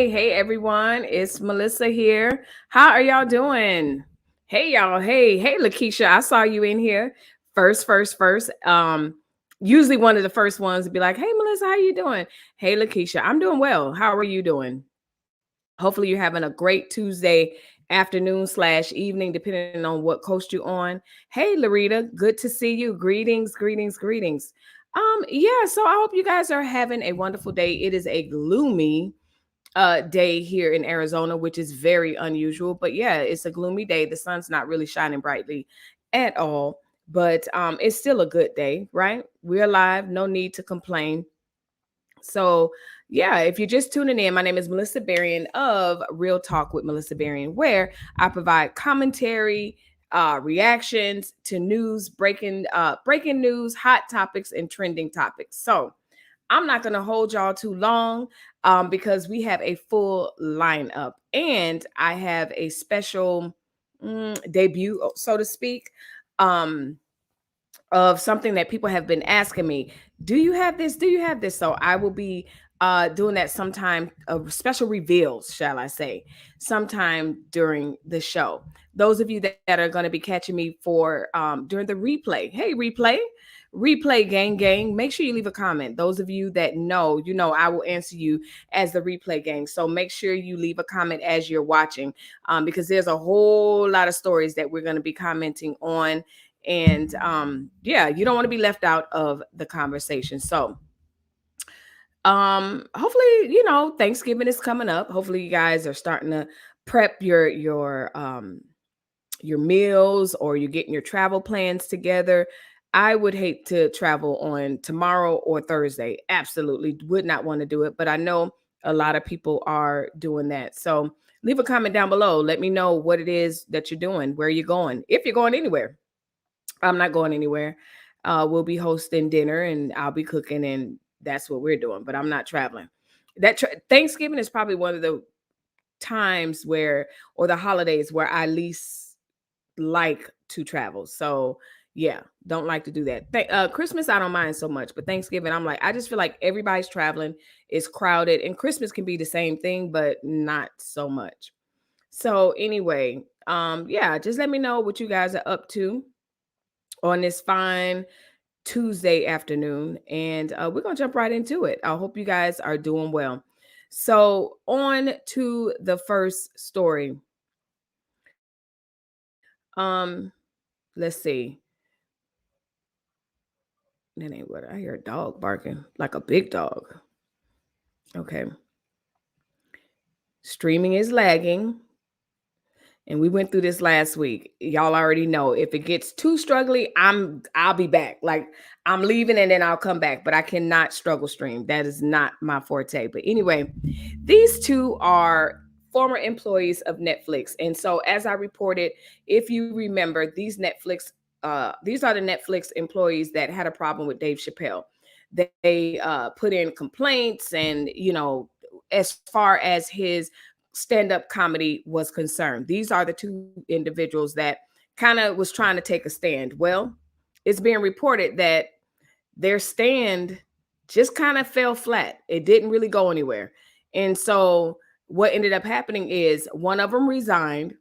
Hey, everyone. It's Melissa here. How are y'all doing? Hey, y'all. Hey, Lakeisha. I saw you in here. First. Usually one of the first ones to be like, hey, Melissa, how you doing? Hey, Lakeisha, I'm doing well. How are you doing? Hopefully you're having a great Tuesday afternoon / evening, depending on what coast you're on. Hey, Larita, good to see you. Greetings. Yeah, so I hope you guys are having a wonderful day. It is a gloomy day here in Arizona, which is very unusual. But yeah, it's a gloomy day. The sun's not really shining brightly at all, but it's still a good day, right? We're alive, no need to complain. So, yeah, if you're just tuning in, my name is Melissa Berrien of Real Talk with Melissa Berrien, where I provide commentary, reactions to news, breaking news, hot topics, and trending topics. So, I'm not going to hold y'all too long because we have a full lineup, and I have a special debut, so to speak. Of something that people have been asking me, do you have this, so I will be doing that sometime, special reveals, shall I say, sometime during the show. Those of you that are going to be catching me for during the replay, hey, replay gang, make sure you leave a comment. Those of you that know, I will answer you as the replay gang, so make sure you leave a comment as you're watching, because there's a whole lot of stories that we're going to be commenting on. And yeah, you don't want to be left out of the conversation. So hopefully, Thanksgiving is coming up. Hopefully you guys are starting to prep your meals, or you're getting your travel plans together. I would hate to travel on tomorrow or Thursday. Absolutely would not want to do it, but I know a lot of people are doing that. So leave a comment down below. Let me know what it is that you're doing, where you're going, if you're going anywhere. I'm not going anywhere. We'll be hosting dinner, and I'll be cooking, and that's what we're doing. But I'm not traveling. Thanksgiving is probably one of the times or the holidays where I least like to travel. So yeah, don't like to do that. Christmas, I don't mind so much, but Thanksgiving, I just feel like everybody's traveling. It's crowded, and Christmas can be the same thing, but not so much. So anyway, yeah, just let me know what you guys are up to on this fine Tuesday afternoon, and we're gonna jump right into it. I hope you guys are doing well. So on to the first story. Let's see. That ain't what I hear. A dog barking like a big dog. Okay. Streaming is lagging. And we went through this last week. Y'all already know, if it gets too struggly, I'll be back. Like, I'm leaving and then I'll come back, but I cannot struggle stream. That is not my forte. But anyway, these two are former employees of Netflix. And so, as I reported, if you remember, these are the Netflix employees that had a problem with Dave Chappelle. They put in complaints, and as far as his stand-up comedy was concerned, these are the two individuals that kind of was trying to take a stand. Well, it's being reported that their stand just kind of fell flat. It didn't really go anywhere. And so what ended up happening is one of them resigned,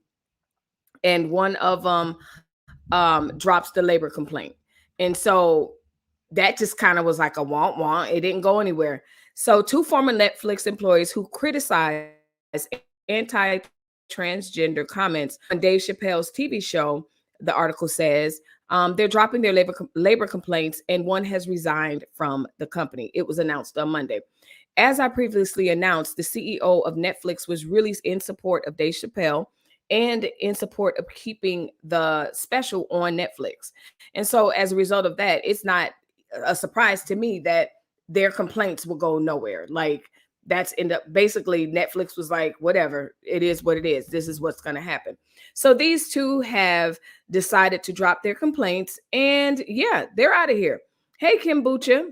and one of them drops the labor complaint. And so that just kind of was like a want. It didn't go anywhere. So two former Netflix employees who criticized anti-transgender comments on Dave Chappelle's TV show, the article says, they're dropping their labor complaints, and one has resigned from the company. It was announced on Monday. As I previously announced, the CEO of Netflix was released in support of Dave Chappelle. and in support of keeping the special on Netflix. And so as a result of that, it's not a surprise to me that their complaints will go nowhere. Like, that's end up basically Netflix was like, whatever, it is what it is. This is what's going to happen. So these two have decided to drop their complaints, and yeah, they're out of here. Hey, Kimbucha.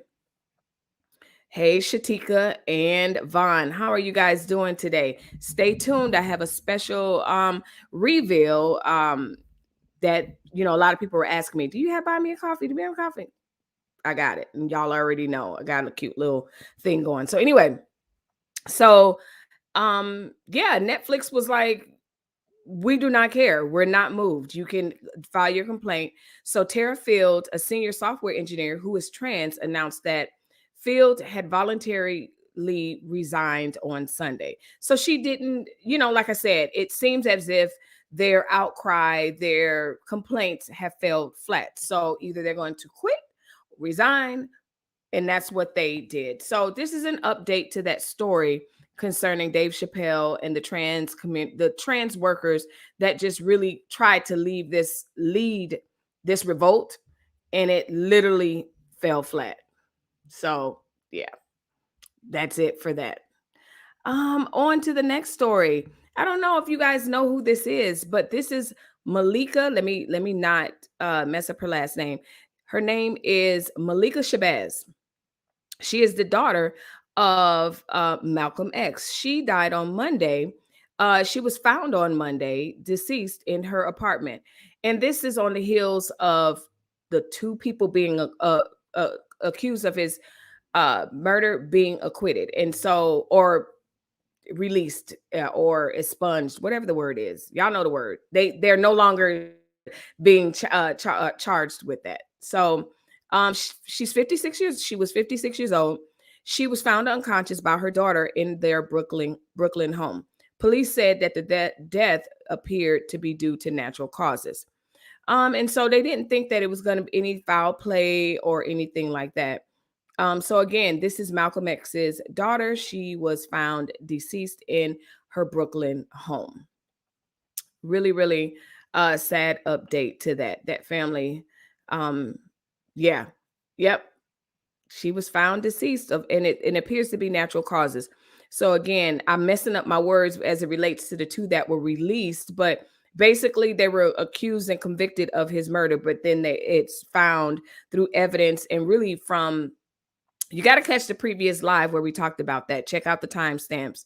Hey, Shatika and Vaughn. How are you guys doing today? Stay tuned. I have a special reveal that, a lot of people were asking me, do you have buy me a coffee? Do you have coffee? I got it. And y'all already know I got a cute little thing going. So anyway, so yeah, Netflix was like, we do not care. We're not moved. You can file your complaint. So Tara Field, a senior software engineer who is trans, announced that Field had voluntarily resigned on Sunday. So she didn't, like I said, it seems as if their outcry, their complaints have fell flat. So either they're going to quit, resign, and that's what they did. So this is an update to that story concerning Dave Chappelle and the trans workers that just really tried to lead this revolt, and it literally fell flat. So yeah, that's it for that. On to the next story. I don't know if you guys know who this is, but this is Malikah. Let me not mess up her last name. Her name is Malikah Shabazz. She is the daughter of Malcolm X. She died on Monday. She was found on Monday, deceased in her apartment. And this is on the heels of the two people being accused of his murder being acquitted. And so, or released, or expunged, whatever the word is. Y'all know the word. They're no longer being charged with that. So she's 56 years. She was 56 years old. She was found unconscious by her daughter in their Brooklyn home. Police said that the death appeared to be due to natural causes. And so they didn't think that it was going to be any foul play or anything like that. So again, this is Malcolm X's daughter. She was found deceased in her Brooklyn home. Really, really sad update to that family. Yeah. Yep. She was found deceased and it appears to be natural causes. So again, I'm messing up my words as it relates to the two that were released, but basically they were accused and convicted of his murder, but then it's found through evidence and really from, you got to catch the previous live where we talked about that. Check out the timestamps.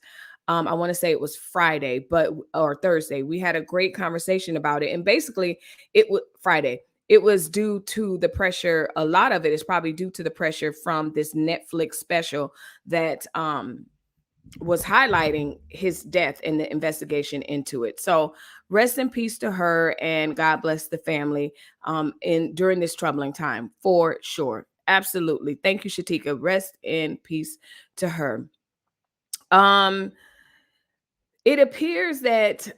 I want to say it was Friday, or Thursday. We had a great conversation about it. And basically it was Friday. It was due to the pressure. A lot of it is probably due to the pressure from this Netflix special that was highlighting his death and the investigation into it. So rest in peace to her, and God bless the family during this troubling time, for sure. Absolutely. Thank you, Shatika. Rest in peace to her. It appears that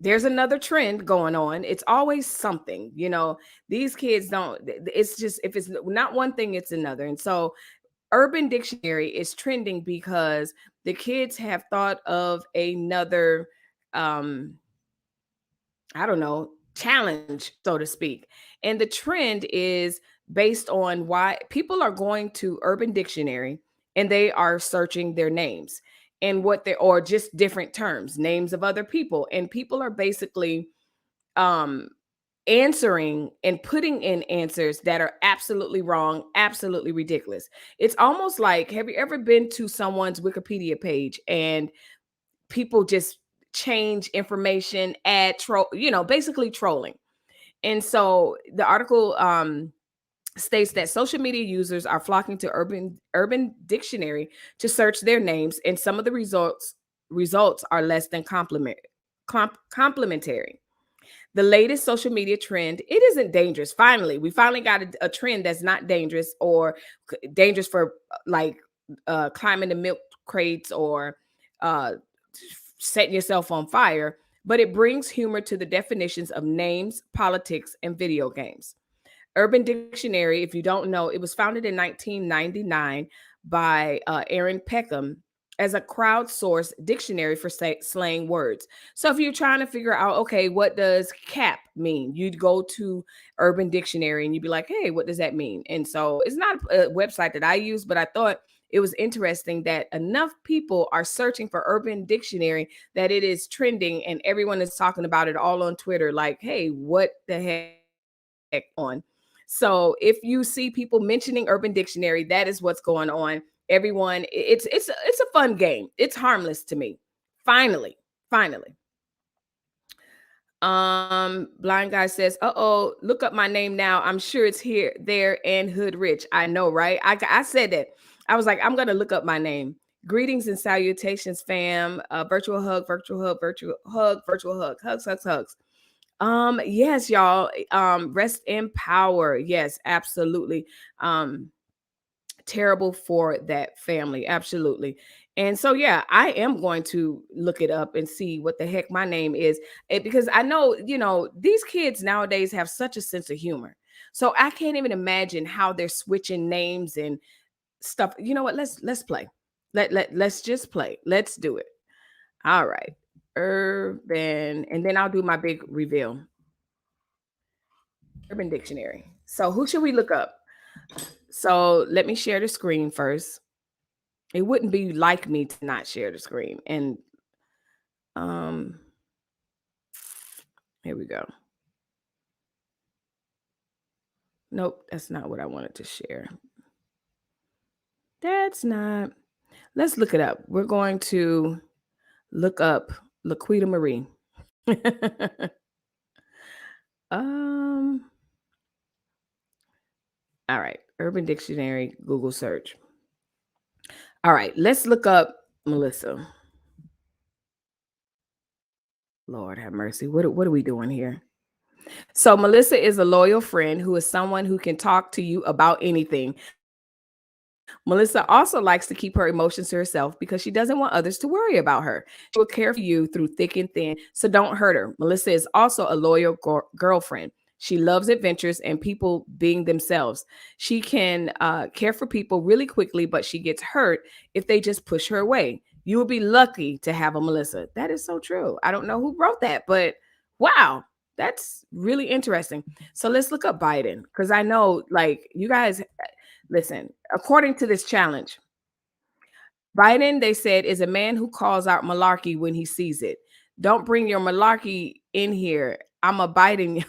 there's another trend going on. It's always something, these kids don't, it's just, if it's not one thing, it's another. And so Urban Dictionary is trending because the kids have thought of another, I don't know, challenge, so to speak. And the trend is based on why people are going to Urban Dictionary and they are searching their names and or just different terms, names of other people. And people are basically answering and putting in answers that are absolutely wrong, absolutely ridiculous. It's almost like, have you ever been to someone's Wikipedia page and people just change information, basically trolling? And so the article states that social media users are flocking to Urban Dictionary to search their names, and some of the results are less than complimentary. The latest social media trend, it isn't dangerous. We finally got a trend that's not dangerous or dangerous for like climbing the milk crates or setting yourself on fire, but it brings humor to the definitions of names, politics, and video games. Urban Dictionary, if you don't know, it was founded in 1999 by Aaron Peckham, as a crowdsourced dictionary for slang words. So if you're trying to figure out, okay, what does cap mean? You'd go to Urban Dictionary and you'd be like, hey, what does that mean? And so it's not a website that I use, but I thought it was interesting that enough people are searching for Urban Dictionary that it is trending and everyone is talking about it all on Twitter. Like, hey, what the heck on? So if you see people mentioning Urban Dictionary, that is what's going on. Everyone, it's a fun game. It's harmless to me. Finally, finally. Blind guy says, "Uh-oh, look up my name now. I'm sure it's here, there, and hood rich." I know, right? I said that. I was like, I'm gonna look up my name. Greetings and salutations, fam. Virtual hug, virtual hug, virtual hug, virtual hug, hugs, hugs, hugs. Yes, y'all. Rest in power. Yes, absolutely. Terrible for that family. Absolutely. And so, yeah, I am going to look it up and see what the heck my name is. Because I know, these kids nowadays have such a sense of humor. So I can't even imagine how they're switching names and stuff. You know what? Let's play. Let's just play. Let's do it. All right. Urban, and then I'll do my big reveal. Urban Dictionary. So who should we look up? So let me share the screen first. It wouldn't be like me to not share the screen. And um here we go. Nope, that's not what I wanted to share. That's not. Let's look it up. We're going to look up Laquita Marie. um all right, Urban Dictionary, Google search. All right, let's look up Melissa. Lord have mercy. What are we doing here? So Melissa is a loyal friend who is someone who can talk to you about anything. Melissa also likes to keep her emotions to herself because she doesn't want others to worry about her. She will care for you through thick and thin, so don't hurt her. Melissa is also a loyal girlfriend. She loves adventures and people being themselves. She can care for people really quickly, but she gets hurt if they just push her away. You will be lucky to have a Melissa. That is so true. I don't know who wrote that, but wow, that's really interesting. So let's look up Biden because I know, like, you guys listen, according to this challenge, Biden, they said, is a man who calls out malarkey when he sees it. Don't bring your malarkey in here. I'm a Biden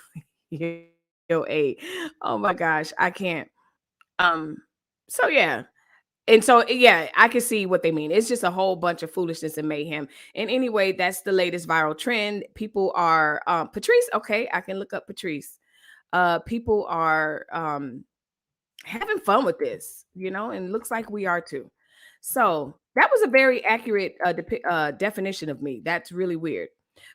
your A. Oh my gosh, I can't. Um, so yeah. And so yeah, I can see what they mean. It's just a whole bunch of foolishness and mayhem. And anyway, that's the latest viral trend. People are Patrice, okay, I can look up Patrice. People are having fun with this, and looks like we are too. So that was a very accurate definition of me. That's really weird.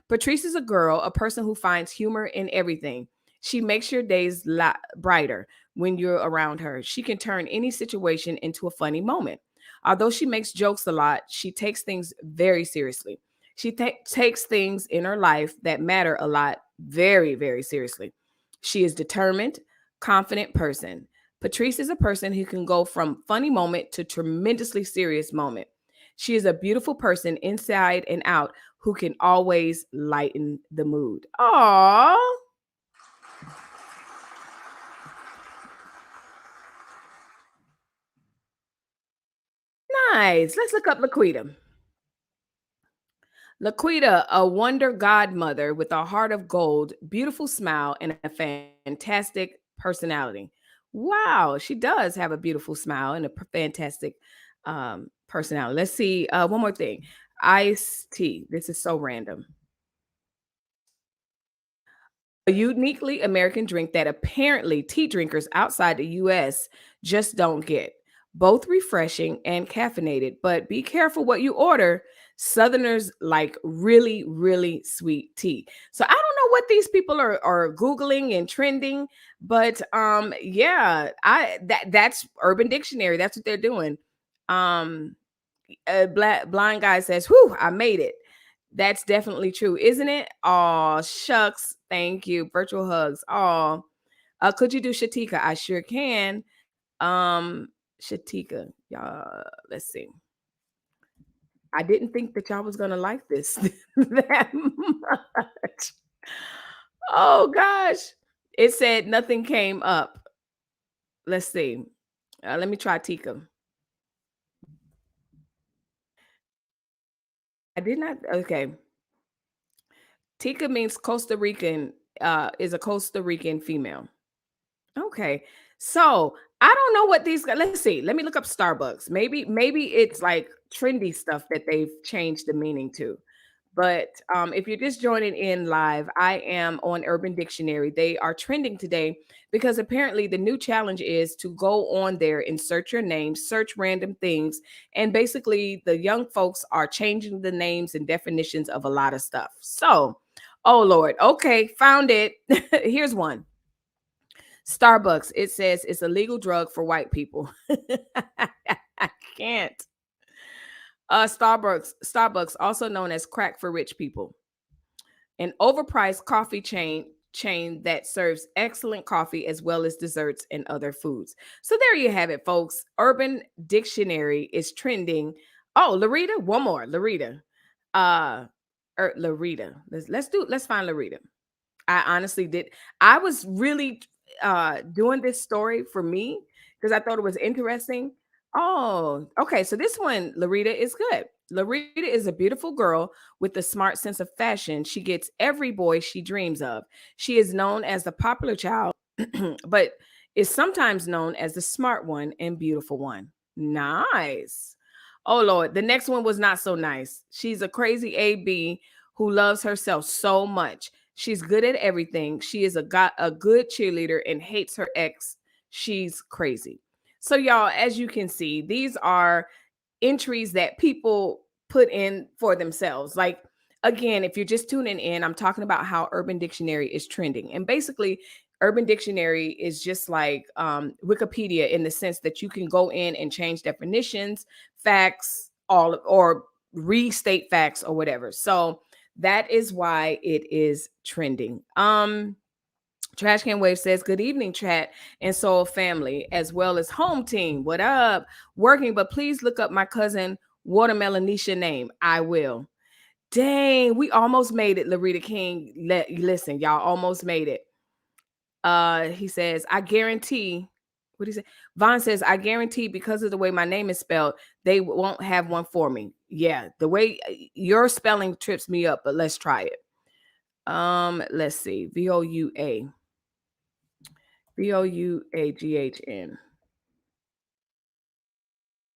Patrice is a girl, a person who finds humor in everything. She makes your days brighter when you're around her. She can turn any situation into a funny moment. Although she makes jokes a lot, she takes things very seriously. She takes things in her life that matter a lot very, very seriously. She is determined, confident person. Patrice is a person who can go from funny moment to tremendously serious moment. She is a beautiful person inside and out who can always lighten the mood. Aww. Nice. Let's look up Laquita. Laquita, a wonder godmother with a heart of gold, beautiful smile, and a fantastic personality. Wow, she does have a beautiful smile and a fantastic personality. Let's see. One more thing. Iced tea. This is so random. A uniquely American drink that apparently tea drinkers outside the US just don't get. Both refreshing and caffeinated, but be careful what you order. Southerners like really, really sweet tea. So I don't know what these people are Googling and trending, but yeah, that's Urban Dictionary. That's what they're doing. Um a blind guy says, "Whew, I made it." That's definitely true, isn't it? Oh, shucks. Thank you. Virtual hugs. Oh, could you do Shatika? I sure can. Um, Shatika. Y'all, let's see. I didn't think that y'all was gonna like this that much. Oh gosh. It said nothing came up. Let's see. Let me try Tika. I did not. Okay. Tika means Costa Rican, is a Costa Rican female. Okay. So I don't know what these let's see. Let me look up Starbucks. Maybe it's like trendy stuff that they've changed the meaning to. But if you're just joining in live, I am on Urban Dictionary. They are trending today because apparently the new challenge is to go on there and search your name, search random things. And basically, the young folks are changing the names and definitions of a lot of stuff. So, oh Lord. Okay, found it. Here's one. Starbucks. It says it's a legal drug for white people. I can't. Starbucks, also known as crack for rich people, an overpriced coffee chain that serves excellent coffee as well as desserts and other foods. So there you have it, folks. Urban Dictionary is trending. Oh, Larita, one more, Larita. Uh, Larita. Let's find Larita. I honestly did. I was really doing this story for me because I thought it was interesting. Oh, okay. So this one, Larita, is good. Larita is a beautiful girl with a smart sense of fashion. She gets every boy she dreams of. She is known as the popular child, but is sometimes known as the smart one and beautiful one. Nice. Oh Lord, the next one was not so nice. She's a crazy AB who loves herself so much. She's good at everything. She is a good cheerleader and hates her ex. She's crazy. So, y'all, as you can see, these are entries that people put in for themselves. Like, again, if you're just tuning in, I'm talking about how Urban Dictionary is trending. And basically, Urban Dictionary is just like Wikipedia in the sense that you can go in and change definitions, facts, all or restate facts or whatever. So that is why it is trending. Trash Can Wave says, good evening, chat and soul family, as well as home team. What up? Working, but please look up my cousin Watermelonisha name. I will. Dang, we almost made it, Larita King. Listen, y'all almost made it. He says, I guarantee. What do you say? Vaughn says, I guarantee because of the way my name is spelled, they won't have one for me. Yeah, the way your spelling trips me up, but let's try it. Let's see. Vouaghn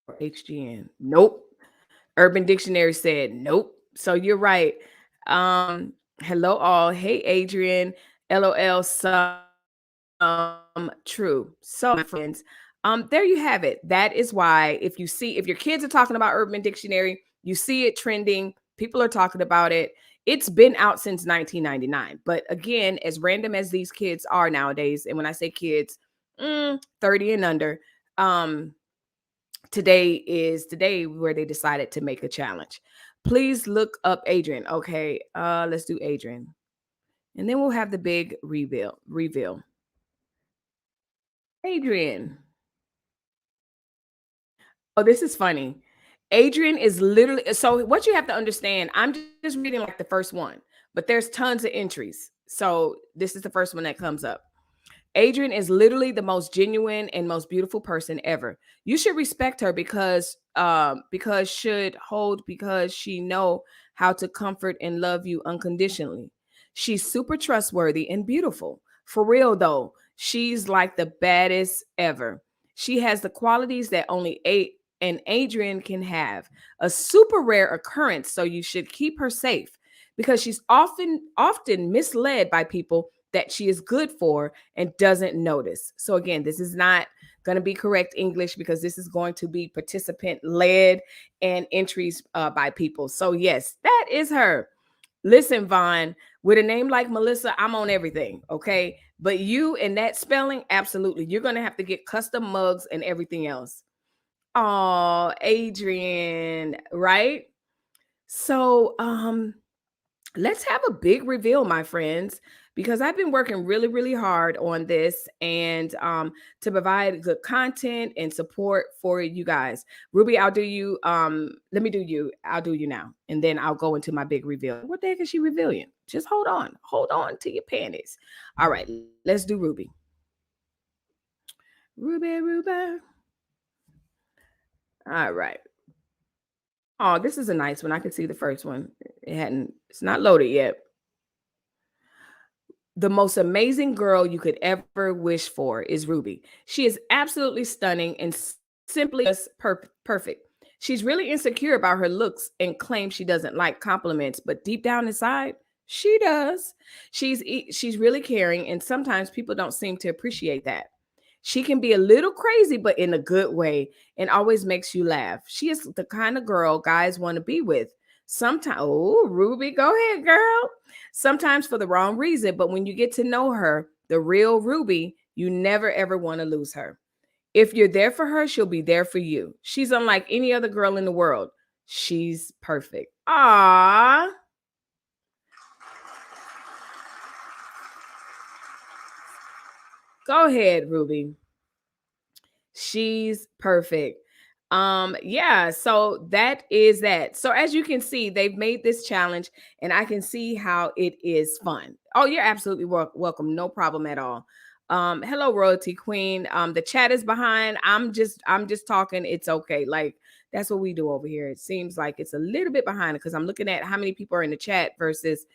or HGN. Nope. Urban Dictionary said nope. So you're right. Hello all. Hey Adrian. LOL. True. So, my friends, there you have it. That is why if your kids are talking about Urban Dictionary, you see it trending, people are talking about it. It's been out since 1999. But again, as random as these kids are nowadays, and when I say kids, 30 and under, um, today is the day where they decided to make a challenge. Please look up Adrian. Okay, let's do Adrian. And then we'll have the big reveal. Adrian. Oh, this is funny. Adrian is literally so what you have to understand, I'm just reading like the first one, but there's tons of entries. So this is the first one that comes up. Adrian is literally the most genuine and most beautiful person ever. You should respect her because she know how to comfort and love you unconditionally. She's super trustworthy and beautiful. For real though, she's like the baddest ever. She has the qualities that only an Adrian can have. A super rare occurrence, so you should keep her safe because she's often misled by people that she is good for and doesn't notice. So again, this is not going to be correct English because this is going to be participant led and entries by people. So yes, that is her. Listen, Vaughn, with a name like Melissa, I'm on everything. Okay. But you and that spelling, absolutely. You're going to have to get custom mugs and everything else. Oh, Adrian, right? So, let's have a big reveal, my friends. because I've been working really, really hard on this and to provide good content and support for you guys. Ruby, I'll do you. Let me do you. I'll do you now, and then I'll go into my big reveal. What the heck is she revealing? Just hold on to your panties. All right, let's do Ruby. Ruby. All right. Oh, this is a nice one. I can see the first one. It's not loaded yet. The most amazing girl you could ever wish for is Ruby. She is absolutely stunning and simply just perfect. She's really insecure about her looks and claims she doesn't like compliments, but deep down inside, she does. She's really caring, and sometimes people don't seem to appreciate that. She can be a little crazy, but in a good way, and always makes you laugh. She is the kind of girl guys want to be with. Sometimes, oh, Ruby, go ahead, girl. Sometimes for the wrong reason, but when you get to know her, the real Ruby, you never ever want to lose her. If you're there for her, she'll be there for you. She's unlike any other girl in the world. She's perfect. Ah, go ahead, Ruby. She's perfect. Yeah, so that is that. So as you can see, they've made this challenge and I can see how it is fun. Oh, you're absolutely welcome. No problem at all. Hello, Royalty Queen. The chat is behind. I'm just talking. It's okay. Like that's what we do over here. It seems like it's a little bit behind because I'm looking at how many people are in the chat versus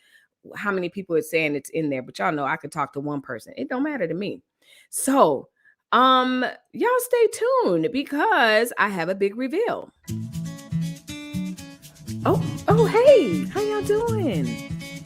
how many people are saying it's in there. But y'all know I could talk to one person. It don't matter to me. So y'all stay tuned because I have a big reveal. Oh, hey, how y'all doing?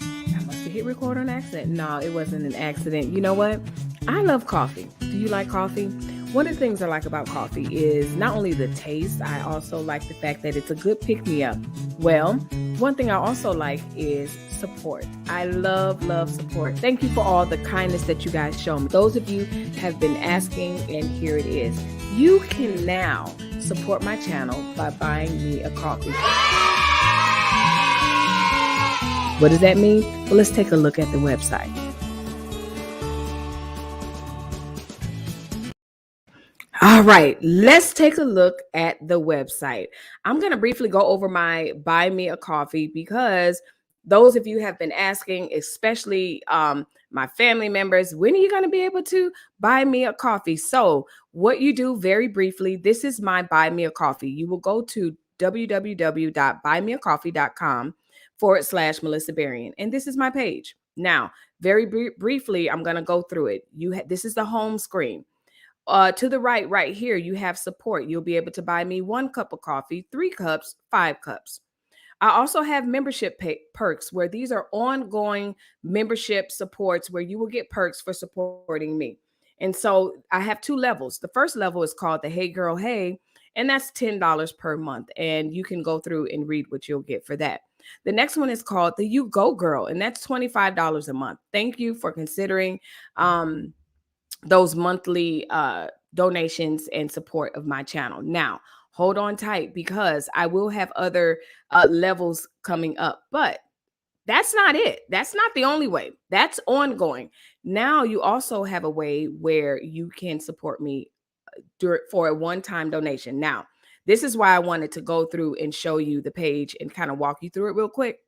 I must have hit record on accident. No, it wasn't an accident. You know what? I love coffee. Do you like coffee? One of the things I like about coffee is not only the taste, I also like the fact that it's a good pick-me-up. Well, one thing I also like is support. I love support. Thank you for all the kindness that you guys show me. Those of you have been asking, and here it is. You can now support my channel by buying me a coffee. What does that mean? Well, let's take a look at the website. All right, let's take a look at the website. I'm going to briefly go over my buy me a coffee because those of you have been asking, especially my family members, when are you going to be able to buy me a coffee? So what you do very briefly, this is my buy me a coffee. You will go to www.buymeacoffee.com/Melissa Berrien. And this is my page. Now, very briefly, I'm going to go through it. This is the home screen. To the right here, you have support. You'll be able to buy me 1 cup of coffee, 3 cups, 5 cups. I also have membership perks where these are ongoing membership supports where you will get perks for supporting me. And so I have 2 levels. The first level is called the Hey Girl Hey, and that's $10 per month. And you can go through and read what you'll get for that. The next one is called the You Go Girl, and that's $25 a month. Thank you for considering those monthly donations and support of my channel. Now, hold on tight because I will have other levels coming up, but that's not it. That's not the only way. That's ongoing. Now you also have a way where you can support me for a one-time donation. Now, this is why I wanted to go through and show you the page and kind of walk you through it real quick.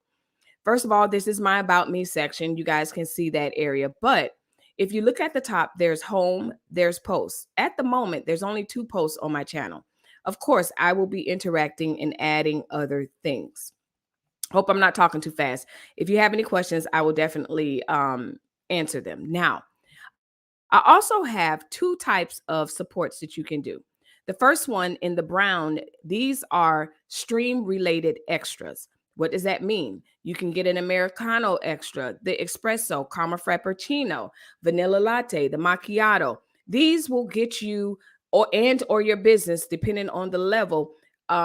First of all, this is my About Me section. You guys can see that area, but if you look at the top, there's home, there's posts. At the moment, there's only 2 posts on my channel. Of course, I will be interacting and adding other things. Hope I'm not talking too fast. If you have any questions, I will definitely answer them. Now, I also have 2 types of supports that you can do. The first one in the brown, these are stream related extras. What does that mean? You can get an Americano extra, the espresso, caramel frappuccino, vanilla latte, the macchiato. These will get you or your business, depending on the level,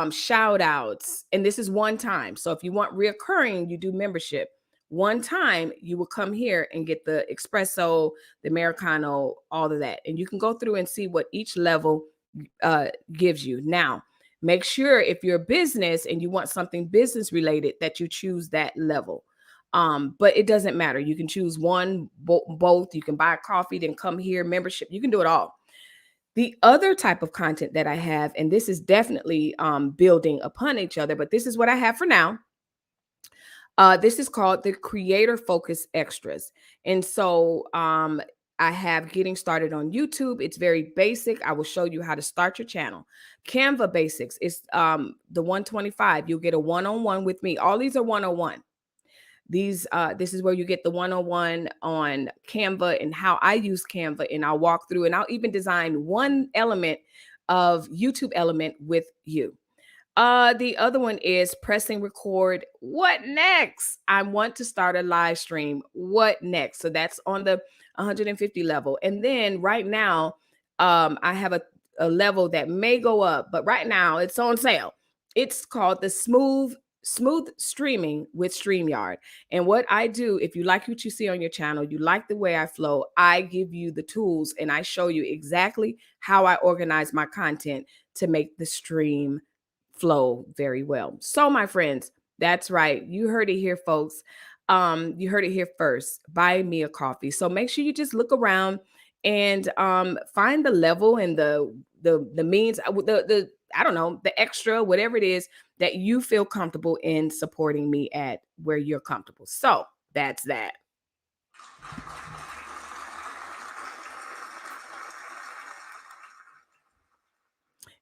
shout outs. And this is one time. So if you want reoccurring, you do membership. One time you will come here and get the espresso, the Americano, all of that. And you can go through and see what each level gives you. Now, make sure if you're a business and you want something business related that you choose that level. But it doesn't matter. You can choose one, both. You can buy a coffee, then come here, membership. You can do it all. The other type of content that I have, and this is definitely building upon each other, but this is what I have for now. This is called the Creator Focus Extras. And so I have getting started on YouTube. It's very basic. I will show you how to start your channel. Canva Basics is the 125. You'll get a one-on-one with me. All these are one-on-one. This is where you get the one-on-one on Canva and how I use Canva, and I'll walk through and I'll even design one element of YouTube element with you. The other one is pressing record. What next? I want to start a live stream. What next? So that's on the 150 level. And then right now, I have a level that may go up, but right now it's on sale. It's called the smooth streaming with StreamYard. And what I do, if you like what you see on your channel, you like the way I flow, I give you the tools and I show you exactly how I organize my content to make the stream flow very well. So my friends, that's right. You heard it here, folks. You heard it here first. Buy me a coffee. So make sure you just look around and find the level and the means, the I don't know, the extra, whatever it is that you feel comfortable in supporting me at where you're comfortable. So that's that.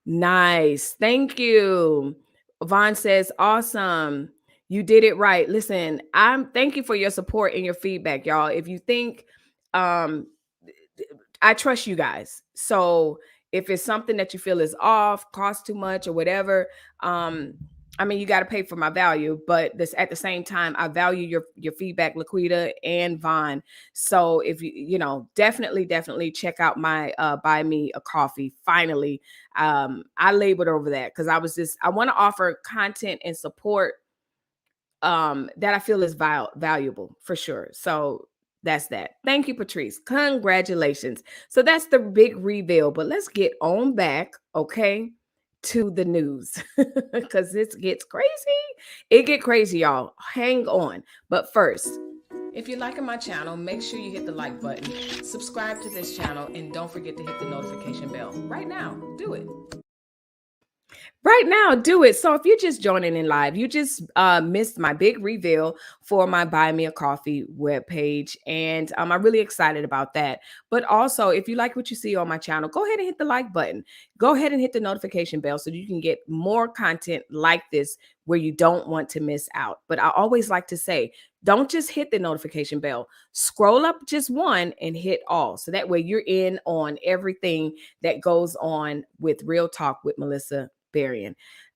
Nice. Thank you. Vaughn says, awesome. You did it right. Listen, thank you for your support and your feedback, y'all. If you think um I trust you guys. So if it's something that you feel is off, costs too much or whatever, I mean, you got to pay for my value, but this at the same time, I value your feedback, Laquita and Vaughn. So if definitely check out my buy me a coffee. Finally, I labored over that because I want to offer content and support that I feel is valuable for sure. So that's that. Thank you, Patrice. Congratulations. So that's the big reveal, but let's get on back, okay, to the news because it gets crazy. It get crazy, y'all. Hang on. But first, if you're liking my channel, make sure you hit the like button, subscribe to this channel, and don't forget to hit the notification bell right now. Do it. Right now, do it. So if you're just joining in live, you just missed my big reveal for my Buy Me a Coffee webpage. And I'm really excited about that. But also, if you like what you see on my channel, go ahead and hit the like button. Go ahead and hit the notification bell so you can get more content like this where you don't want to miss out. But I always like to say, don't just hit the notification bell. Scroll up just one and hit all. So that way you're in on everything that goes on with Real Talk with Melissa Berrien.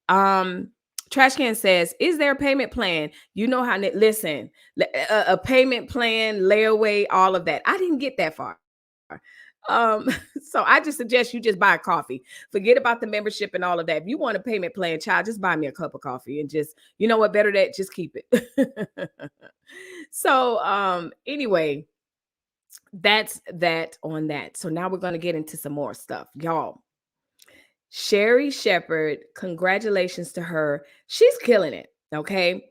Trash Can says, is there a payment plan? You know how, listen, a payment plan, layaway, all of that. I didn't get that far. So I just suggest you just buy a coffee. Forget about the membership and all of that. If you want a payment plan, child, just buy me a cup of coffee and just, you know what, better that, just keep it. So anyway, that's that on that. So now we're going to get into some more stuff, y'all. Sherri Shepherd, congratulations to her. She's killing it. Okay.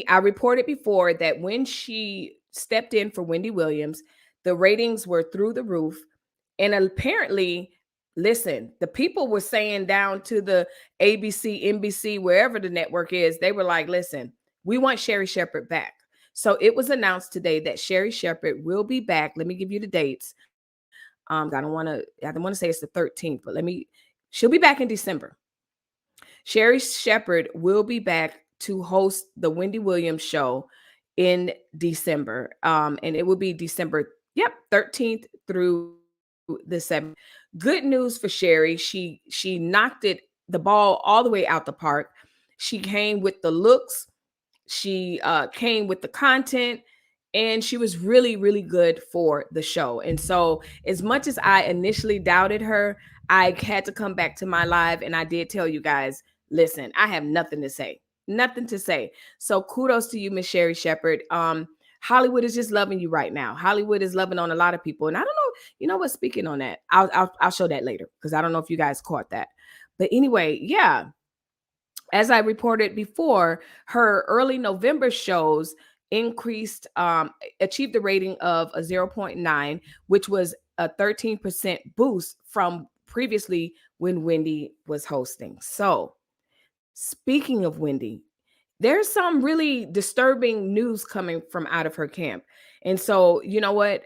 I reported before that when she stepped in for Wendy Williams, the ratings were through the roof. And apparently, listen, the people were saying down to the ABC, NBC, wherever the network is, they were like, listen, we want Sherri Shepherd back. So it was announced today that Sherri Shepherd will be back. Let me give you the dates. I don't want to say it's the 13th, but she'll be back in December. Sherri Shepherd will be back to host the Wendy Williams show in December. And it will be December, 13th through the 7th. Good news for Sherri. She knocked the ball all the way out the park. She came with the looks. She came with the content. And she was really, really good for the show. And so as much as I initially doubted her, I had to come back to my live and I did tell you guys, listen, I have nothing to say. Nothing to say. So kudos to you, Miss Sherri Shepherd. Hollywood is just loving you right now. Hollywood is loving on a lot of people. And I don't know, you know what, speaking on that, I'll show that later because I don't know if you guys caught that. But anyway, yeah. As I reported before, her early November shows increased, achieved a rating of a zero point 0.9, which was a 13% boost from previously when Wendy was hosting. So, speaking of Wendy, there's some really disturbing news coming from out of her camp. And so, you know what?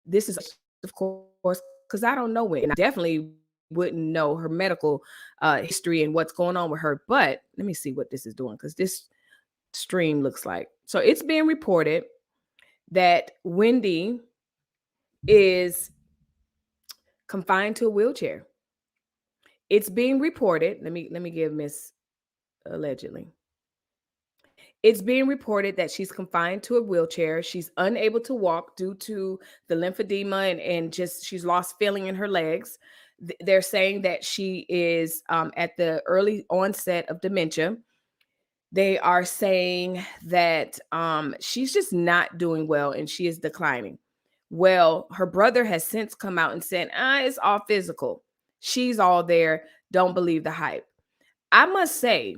This is, of course, because I don't know Wendy, and I definitely wouldn't know her medical history and what's going on with her. But let me see what this is doing, because this stream looks like. So it's being reported that Wendy is confined to a wheelchair. It's being reported. Let me give Miss allegedly. It's being reported that she's confined to a wheelchair. She's unable to walk due to the lymphedema, and just she's lost feeling in her legs. They're saying that she is at the early onset of dementia. They are saying that she's just not doing well and she is declining. Well, her brother has since come out and said, it's all physical. She's all there. Don't believe the hype. I must say,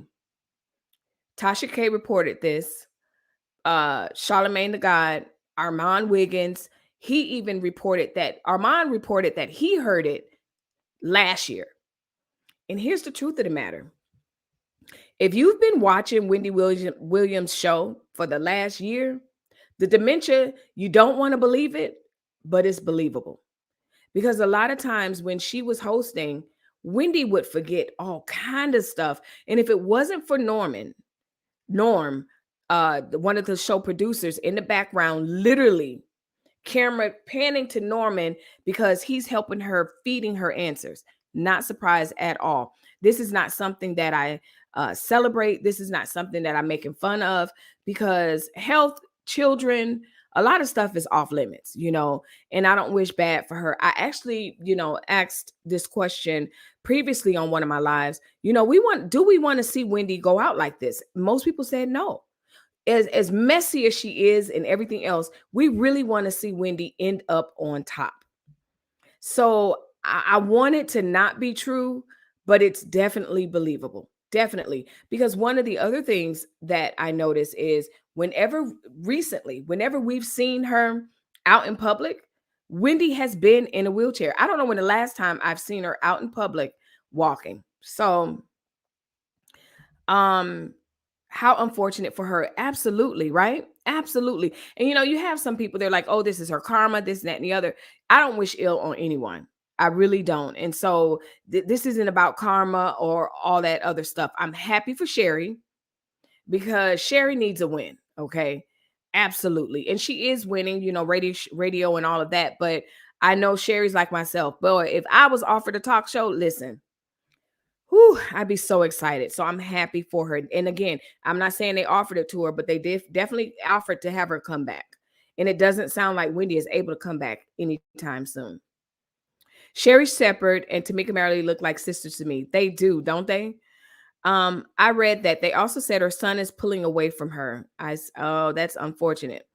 Tasha K reported this. Charlemagne the God, Armand Wiggins, he even reported that Armand reported that he heard it last year. And here's the truth of the matter. If you've been watching Wendy Williams' show for the last year, the dementia, you don't want to believe it, but it's believable. Because a lot of times when she was hosting, Wendy would forget all kind of stuff. And if it wasn't for Norm, one of the show producers in the background, literally camera panning to Norman because he's helping her, feeding her answers. Not surprised at all. This is not something that I celebrate. This is not something that I'm making fun of, because health, children, a lot of stuff is off limits, and I don't wish bad for her. I actually, asked this question previously on one of my lives. Do we want to see Wendy go out like this? Most people said no. As messy as she is and everything else, we really want to see Wendy end up on top. So I want it to not be true, but it's definitely believable. Definitely. Because one of the other things that I notice is whenever we've seen her out in public, Wendy has been in a wheelchair. I don't know when the last time I've seen her out in public walking. So, um, how unfortunate for her. Absolutely, right? Absolutely. And you have some people, they're like, oh, this is her karma, this, that, and the other. I don't wish ill on anyone. I really don't. And so this isn't about karma or all that other stuff. I'm happy for Sherri, because Sherri needs a win. Okay. Absolutely. And she is winning, radio and all of that. But I know Sherri's like myself. Boy, if I was offered a talk show, listen, whew, I'd be so excited. So I'm happy for her. And again, I'm not saying they offered it to her, but they definitely offered to have her come back. And it doesn't sound like Wendy is able to come back anytime soon. Sherri Shepherd and Tamika Marley look like sisters to me. They do, don't they? I read that they also said her son is pulling away from her. Oh, that's unfortunate.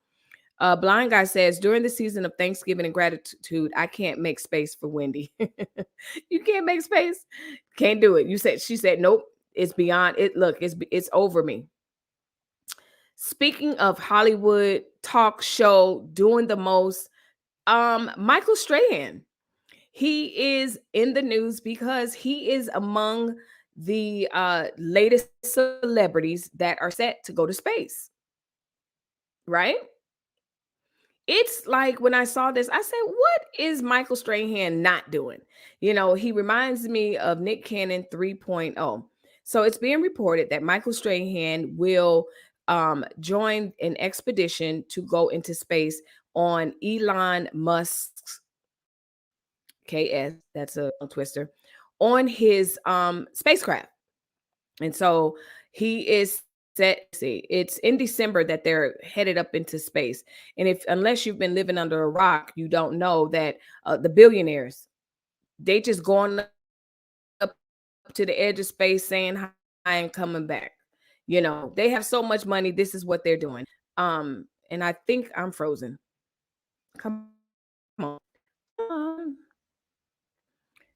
Blind Guy says, during the season of Thanksgiving and gratitude, I can't make space for Wendy. You can't make space? Can't do it. She said, nope, it's beyond it. Look, it's over me. Speaking of Hollywood talk show doing the most, Michael Strahan, he is in the news because he is among the latest celebrities that are set to go to space, right? It's like when I saw this, I said, what is Michael Strahan not doing? He reminds me of Nick Cannon 3.0. So it's being reported that Michael Strahan will join an expedition to go into space on Elon Musk's KS, that's a twister, on his spacecraft. And so he is set. See, it's in December that they're headed up into space. And unless you've been living under a rock, you don't know that the billionaires, they just going up to the edge of space saying hi and coming back. They have so much money. This is what they're doing. And I think I'm frozen. Come on.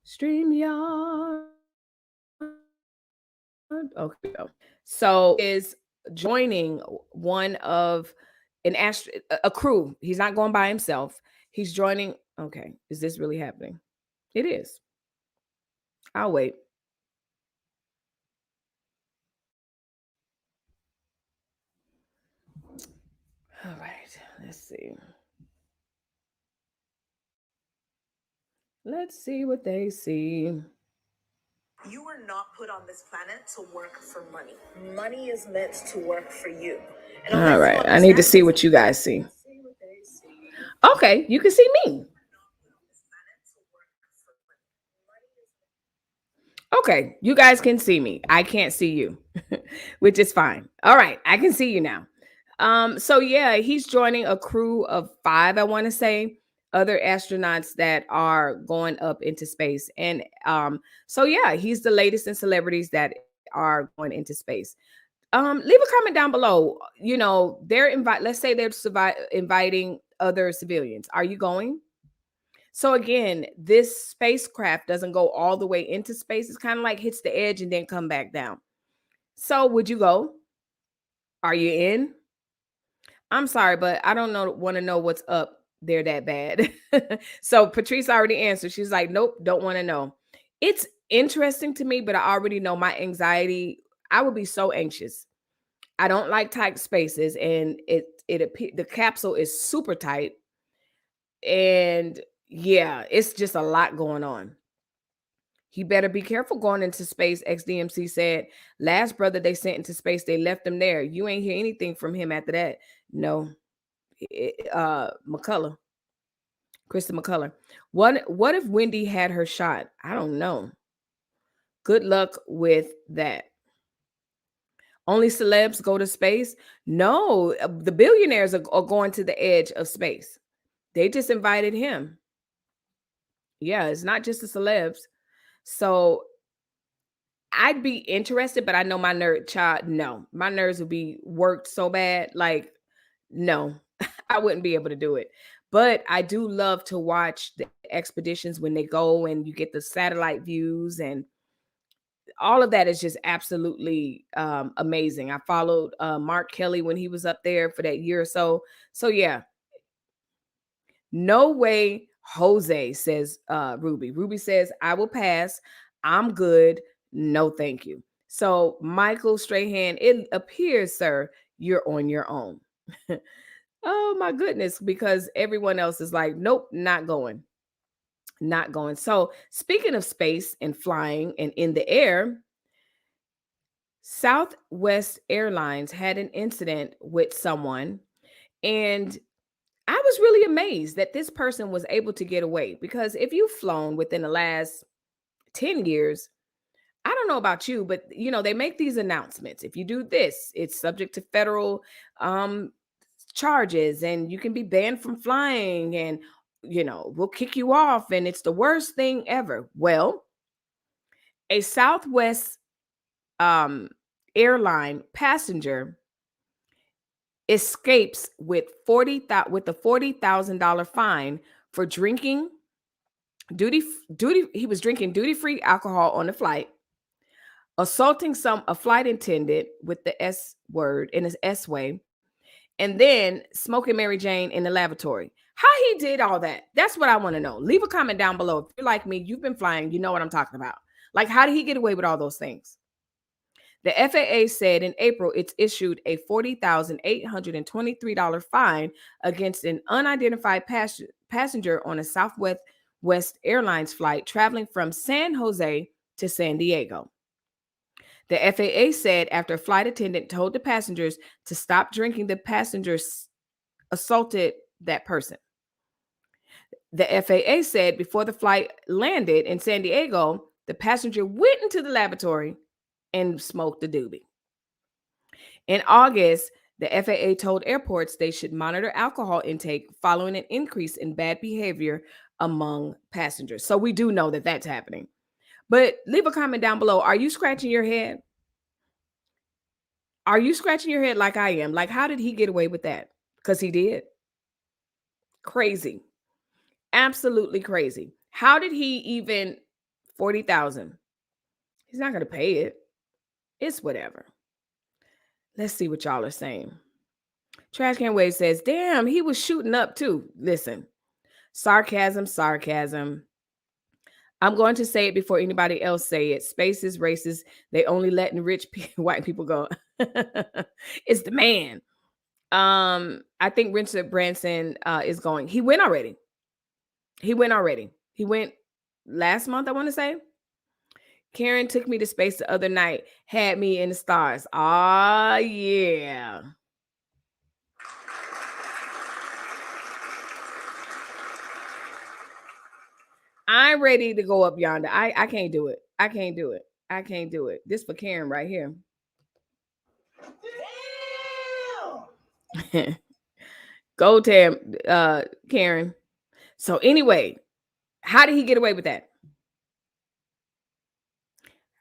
StreamYard. Okay, we go. So is joining one of a crew. He's not going by himself. He's joining. Okay, is this really happening? It is. I'll wait. All right, let's see. Let's see what they see. You were not put on this planet to work for money. Money is meant to work for you. And all right, I need to see what you guys see. Okay, you can see me. Okay, you guys can see me. I can't see you, which is fine. All right, I can see you now. So yeah, he's joining a crew of 5, I want to say, other astronauts that are going up into space. And so yeah, he's the latest in celebrities that are going into space. Leave a comment down below. You know, let's say they're inviting other civilians. Are you going? So again, this spacecraft doesn't go all the way into space. It's kind of like hits the edge and then come back down. So would you go? Are you in? I'm sorry, but I don't know want to know what's up there that bad. So Patrice already answered. She's like, nope, don't want to know. It's interesting to me, but I already know my anxiety. I would be so anxious. I don't like tight spaces, and the capsule is super tight, and yeah, it's just a lot going on. He better be careful going into space, XDMC said. Last brother they sent into space, they left him there. You ain't hear anything from him after that. No. McCullough, Krista McCullough. What if Wendy had her shot? I don't know. Good luck with that. Only celebs go to space? No, the billionaires are going to the edge of space. They just invited him. Yeah, it's not just the celebs. So I'd be interested, but I know my no, my nerves would be worked so bad. Like, no, I wouldn't be able to do it. But I do love to watch the expeditions when they go and you get the satellite views, and all of that is just absolutely amazing. I followed Mark Kelly when he was up there for that year or so. So yeah, no way, Jose, says Ruby. Ruby says, I will pass. I'm good. No, thank you. So, Michael Strahan, it appears, sir, you're on your own. Oh, my goodness, because everyone else is like, nope, not going. Not going. So, speaking of space and flying and in the air, Southwest Airlines had an incident with someone, and I was really amazed that this person was able to get away, because if you've flown within the last 10 years, I don't know about you, but they make these announcements. If you do this, it's subject to federal um charges, and you can be banned from flying, and we'll kick you off, and it's the worst thing ever. Well, a Southwest um airline passenger escapes with a $40,000 fine for drinking duty he was drinking duty-free alcohol on the flight, assaulting a flight attendant with the S word in his S way, and then smoking Mary Jane in the lavatory. How he did all that? That's what I want to know. Leave a comment down below. If you're like me, you've been flying, you know what I'm talking about. Like, how did he get away with all those things? The FAA said in April it's issued a $40,823 fine against an unidentified passenger on a Southwest Airlines flight traveling from San Jose to San Diego. The FAA said after a flight attendant told the passengers to stop drinking, the passengers assaulted that person. The FAA said before the flight landed in San Diego, the passenger went into the lavatory and smoked the doobie. In August, the FAA told airports they should monitor alcohol intake following an increase in bad behavior among passengers. So we do know that that's happening. But leave a comment down below. Are you scratching your head? Are you scratching your head like I am? Like, how did he get away with that? Because he did. Crazy. Absolutely crazy. How did he even 40,000? He's not going to pay it. It's whatever. Let's see what y'all are saying. Trash Can Wave says, damn, he was shooting up too. Listen, sarcasm, sarcasm. I'm going to say it before anybody else say it. Space is racist. They only letting white people go. It's the man. I think Richard Branson is going. He went already. He went already. He went last month, I want to say. Karen took me to space the other night, had me in the stars. Ah, yeah. I'm ready to go up yonder. I can't do it. I can't do it. I can't do it. This for Karen right here. Go Tam, Karen. So anyway, how did he get away with that?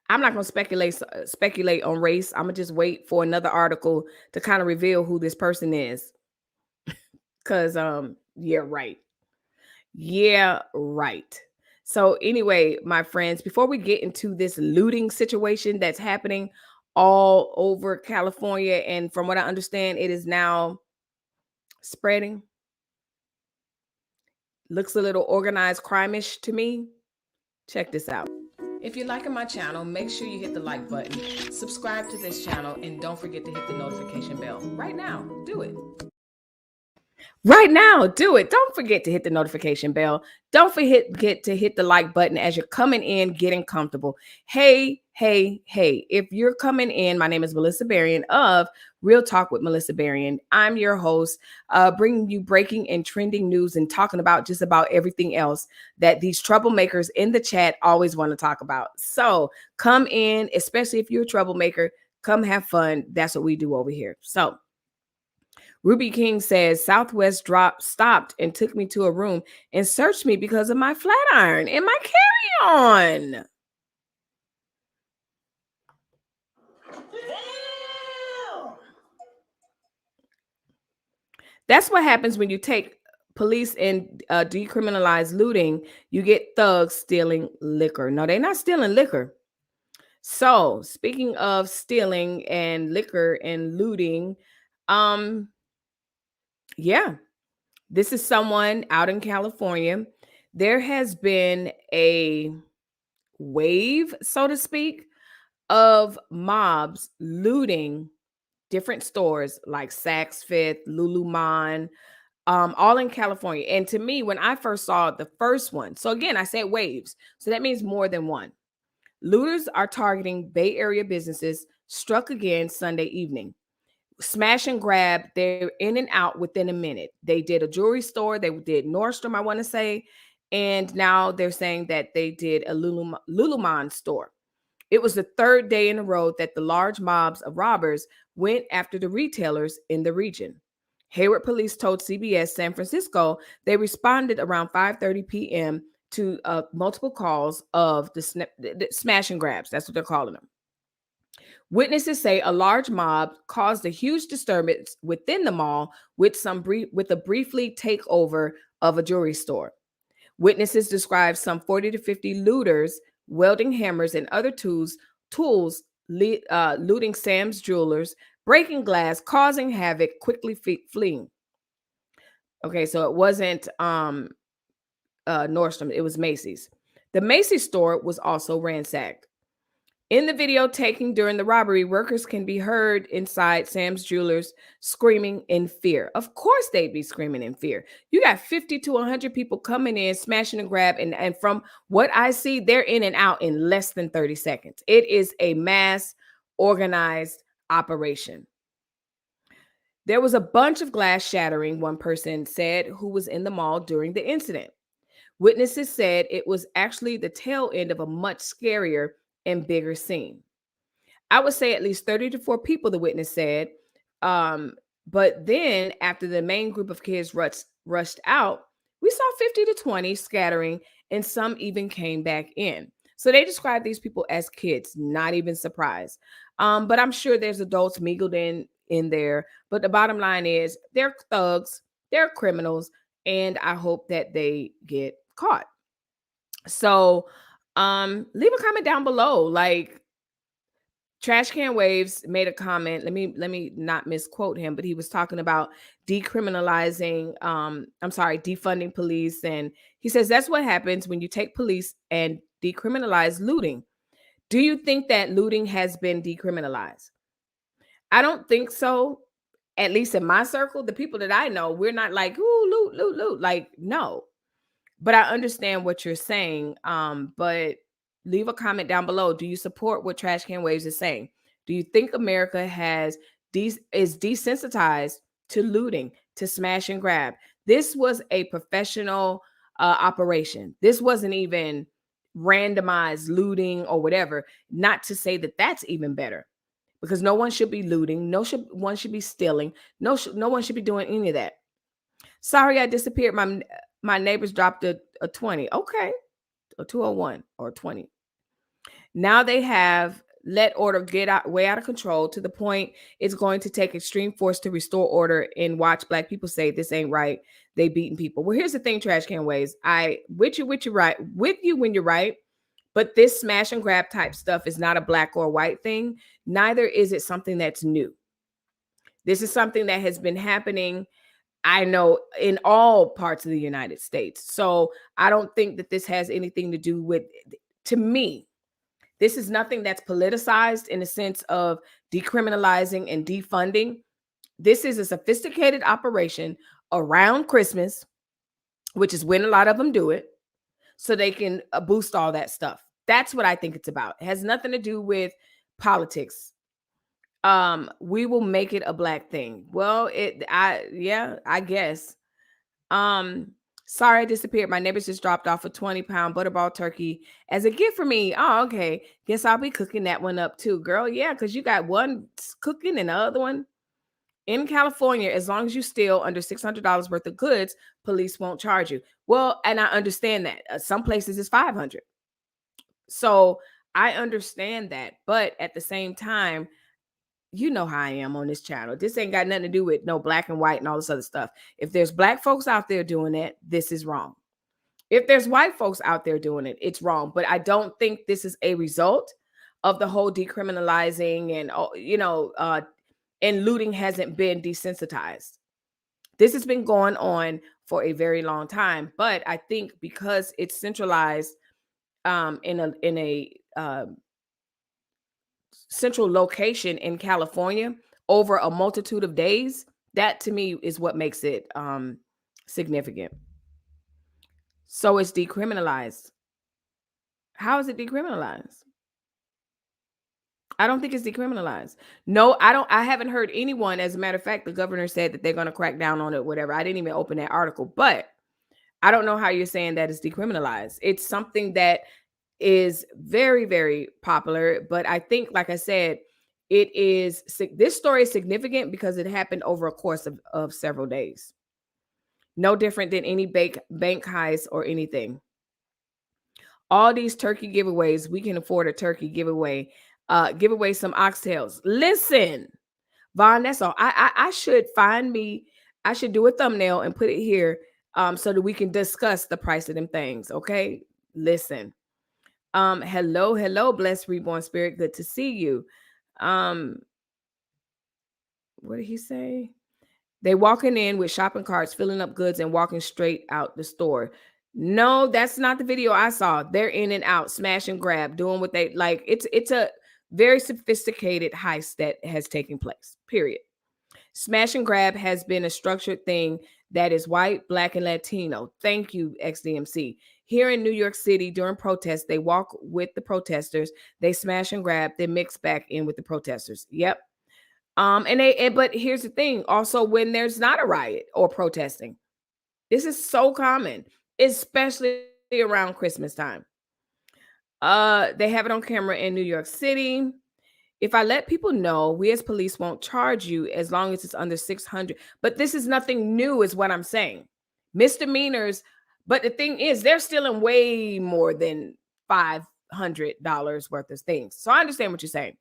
I'm not gonna speculate on race. I'm gonna just wait for another article to kind of reveal who this person is. Cause yeah, right. Yeah, right. So anyway, my friends, before we get into this looting situation that's happening all over California, and from what I understand, it is now spreading. Looks a little organized crime-ish to me. Check this out. If you're liking my channel, make sure you hit the like button, subscribe to this channel, and don't forget to hit the notification bell. Right now, do it. Right now, do it. Don't forget to hit the notification bell. Don't forget to hit the like button as you're coming in, getting comfortable. Hey, hey, hey. If you're coming in, my name is Melissa Berrien of Real Talk with Melissa Berrien. I'm your host, bringing you breaking and trending news and talking about just about everything else that these troublemakers in the chat always want to talk about. So come in, especially if you're a troublemaker, come have fun. That's what we do over here. So Ruby King says Southwest stopped and took me to a room and searched me because of my flat iron and my carry-on. That's what happens when you take police and decriminalize looting. You get thugs stealing liquor. No, they're not stealing liquor. So speaking of stealing and liquor and looting, yeah. This is someone out in California. There has been a wave, so to speak, of mobs looting different stores like Saks Fifth, Lululemon, all in California. And to me, when I first saw the first one, so again, I said waves, so that means more than one. Looters are targeting Bay Area businesses, struck again Sunday evening. Smash and grab, they're in and out within a minute. They did a jewelry store, they did Nordstrom, I want to say, and now they're saying that they did a Lululemon store. It was the third day in a row that the large mobs of robbers went after the retailers in the region. Hayward police told CBS San Francisco they responded around 5:30 p.m. to multiple calls of the smash and grabs. That's what they're calling them. Witnesses say a large mob caused a huge disturbance within the mall with a briefly takeover of a jewelry store. Witnesses described some 40 to 50 looters wielding hammers and other tools looting Sam's Jewelers, breaking glass, causing havoc, quickly fleeing. Okay, so it wasn't Nordstrom, it was Macy's. The Macy's store was also ransacked. In the video taken during the robbery, workers can be heard inside Sam's Jewelers screaming in fear. Of course, they'd be screaming in fear. You got 50 to 100 people coming in, smashing and grab, and from what I see, they're in and out in less than 30 seconds. It is a mass organized operation. There was a bunch of glass shattering, one person said, who was in the mall during the incident. Witnesses said it was actually the tail end of a much scarier and bigger scene. I would say at least 30 to 4 people, the witness said. But then after the main group of kids rushed out, we saw 50 to 20 scattering, and some even came back in. So they described these people as kids, not even surprised. But I'm sure there's adults mingled in there. But the bottom line is they're thugs, they're criminals, and I hope that they get caught. So leave a comment down below. Like, Trash Can Waves made a comment. Let me not misquote him, but he was talking about decriminalizing, I'm sorry, defunding police. And he says that's what happens when you take police and decriminalize looting. Do you think that looting has been decriminalized? I don't think so. At least in my circle, the people that I know, we're not like, ooh, loot, loot, loot. Like, no. But I understand what you're saying. But leave a comment down below. Do you support what Trash Can Waves is saying? Do you think America is desensitized to looting, to smash and grab? This was a professional operation. This wasn't even randomized looting or whatever. Not to say that that's even better, because no one should be looting. One should be stealing. No one should be doing any of that. Sorry, I disappeared. My neighbors dropped a 20. Okay, a 201 or 20. Now they have let order get out way out of control to the point it's going to take extreme force to restore order, and watch black people say this ain't right. They beating people. Well, here's the thing, Trash Can Ways. I with you right with you when you're right. But this smash and grab type stuff is not a black or white thing. Neither is it something that's new. This is something that has been happening, I know, in all parts of the United States. So I don't think that this has anything to do with, to me, this is nothing that's politicized in the sense of decriminalizing and defunding. This is a sophisticated operation around Christmas, which is when a lot of them do it, so they can boost all that stuff. That's what I think it's about. It has nothing to do with politics. We will make it a black thing. Well, I guess. Um, Sorry I disappeared. My neighbors just dropped off a 20-pound butterball turkey as a gift for me. Oh, okay. Guess I'll be cooking that one up too, girl. Yeah, because you got one cooking and the other one. In California, as long as you steal under $600 worth of goods, police won't charge you. Well, and I understand that. Some places it's 500. So I understand that. But at the same time, you know how I am on this channel. This ain't got nothing to do with no black and white and all this other stuff. If there's black folks out there doing that, this is wrong. If there's white folks out there doing it, it's wrong. But I don't think this is a result of the whole decriminalizing and, and looting hasn't been desensitized. This has been going on for a very long time. But I think because it's centralized in a central location in California over a multitude of days, that to me is what makes it significant. So it's decriminalized. How is it decriminalized? I don't think it's decriminalized. No, I haven't heard anyone. As a matter of fact, the governor said that they're going to crack down on it, whatever. I didn't even open that article, but I don't know how you're saying that it's decriminalized. It's something that is very, very popular. But I think, like I said, this story is significant because it happened over a course of several days. No different than any bank heist or anything. All these turkey giveaways, we can afford a turkey giveaway. Give away some oxtails. Listen, Vaughn, that's all. I should I should do a thumbnail and put it here so that we can discuss the price of them things. Okay. Listen. Hello, blessed reborn spirit. Good to see you. What did he say? They walking in with shopping carts, filling up goods, and walking straight out the store. No, that's not the video I saw. They're in and out, smash and grab, doing what they like. It's a very sophisticated heist that has taken place. Period. Smash and grab has been a structured thing that is white, black, and Latino. Thank you, XDMC. Here in New York City, during protests, they walk with the protesters, they smash and grab, they mix back in with the protesters. Yep. But here's the thing. Also, when there's not a riot or protesting, this is so common, especially around Christmas time. They have it on camera in New York City. If I let people know, we as police won't charge you as long as it's under 600. But this is nothing new, is what I'm saying. Misdemeanors. But the thing is, they're stealing way more than $500 worth of things. So I understand what you're saying.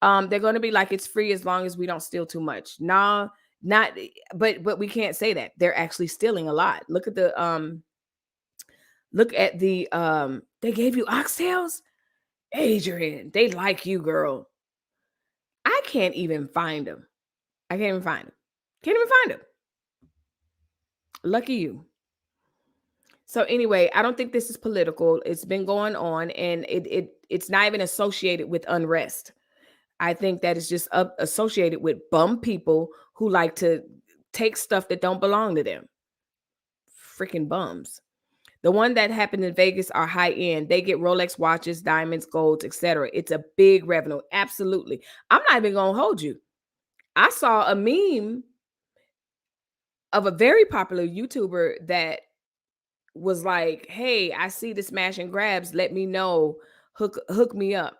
They're going to be like, it's free as long as we don't steal too much. No, not, but we can't say that. They're actually stealing a lot. Look at the, they gave you oxtails? Adrian, they like you, girl. can't even find them. I can't even find them. Can't even find them. Lucky you. So anyway, I don't think this is political. It's been going on, and it's not even associated with unrest. I think that is just associated with bum people who like to take stuff that don't belong to them. Freaking bums. The one that happened in Vegas are high end. They get Rolex watches, diamonds, golds, etc. It's a big revenue. Absolutely. I'm not even gonna hold you. I saw a meme of a very popular YouTuber that was like, "Hey, I see the smash and grabs. Let me know. Hook me up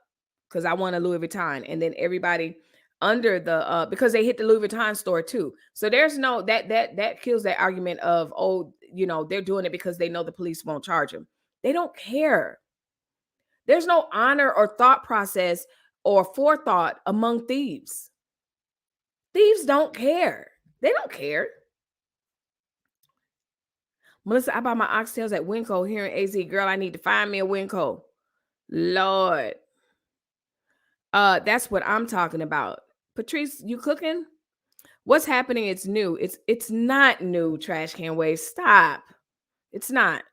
because I want a Louis Vuitton." And then everybody under the because they hit the Louis Vuitton store too. So there's no that kills that argument of, oh, they're doing it because they know the police won't charge them. They don't care. There's no honor or thought process or forethought among thieves. Thieves don't care. They don't care. Melissa, I bought my oxtails at Winco here in AZ. Girl, I need to find me a Winco. Lord. That's what I'm talking about. Patrice, you cooking? What's happening? It's new. It's not new, Trash Can Waste. Stop. It's not.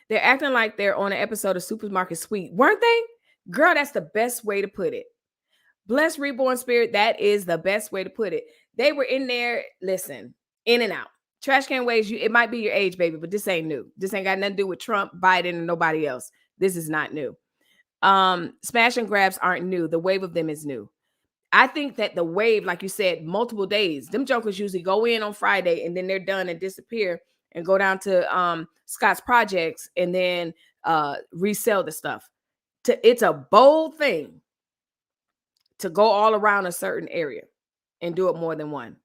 They're acting like they're on an episode of Supermarket Sweep. Weren't they? Girl, that's the best way to put it. Blessed Reborn Spirit, that is the best way to put it. They were in there, listen, in and out. Trash Can Waste, it might be your age, baby, but this ain't new. This ain't got nothing to do with Trump, Biden, and nobody else. This is not new. Smash and grabs aren't new. The wave of them is new. I think that the wave, like you said, multiple days, them jokers usually go in on Friday and then they're done and disappear and go down to Scott's Projects and then resell the stuff. It's a bold thing to go all around a certain area and do it more than one.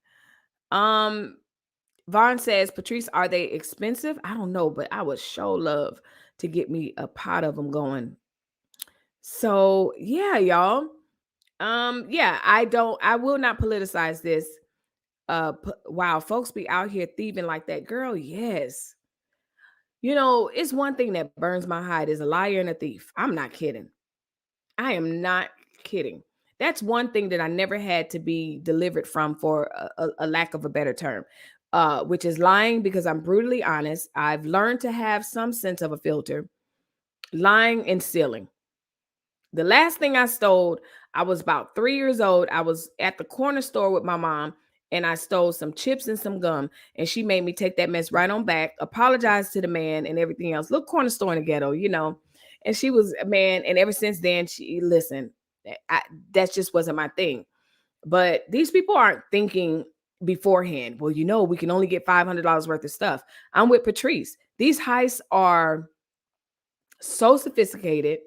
Vaughn says, Patrice, are they expensive? I don't know, but I would show love to get me a pot of them going. So yeah, y'all. Yeah, I will not politicize this. Wow, folks be out here thieving like that. Girl, yes. It's one thing that burns my hide is a liar and a thief. I'm not kidding. I am not kidding. That's one thing that I never had to be delivered from, for a lack of a better term, which is lying, because I'm brutally honest. I've learned to have some sense of a filter. Lying and stealing. The last thing I stole, I was about 3 years old. I was at the corner store with my mom and I stole some chips and some gum. And she made me take that mess right on back, apologize to the man and everything else. Little corner store in the ghetto, And she was, man, and ever since then, listen, that just wasn't my thing. But these people aren't thinking beforehand. Well, we can only get $500 worth of stuff. I'm with Patrice. These heists are so sophisticated.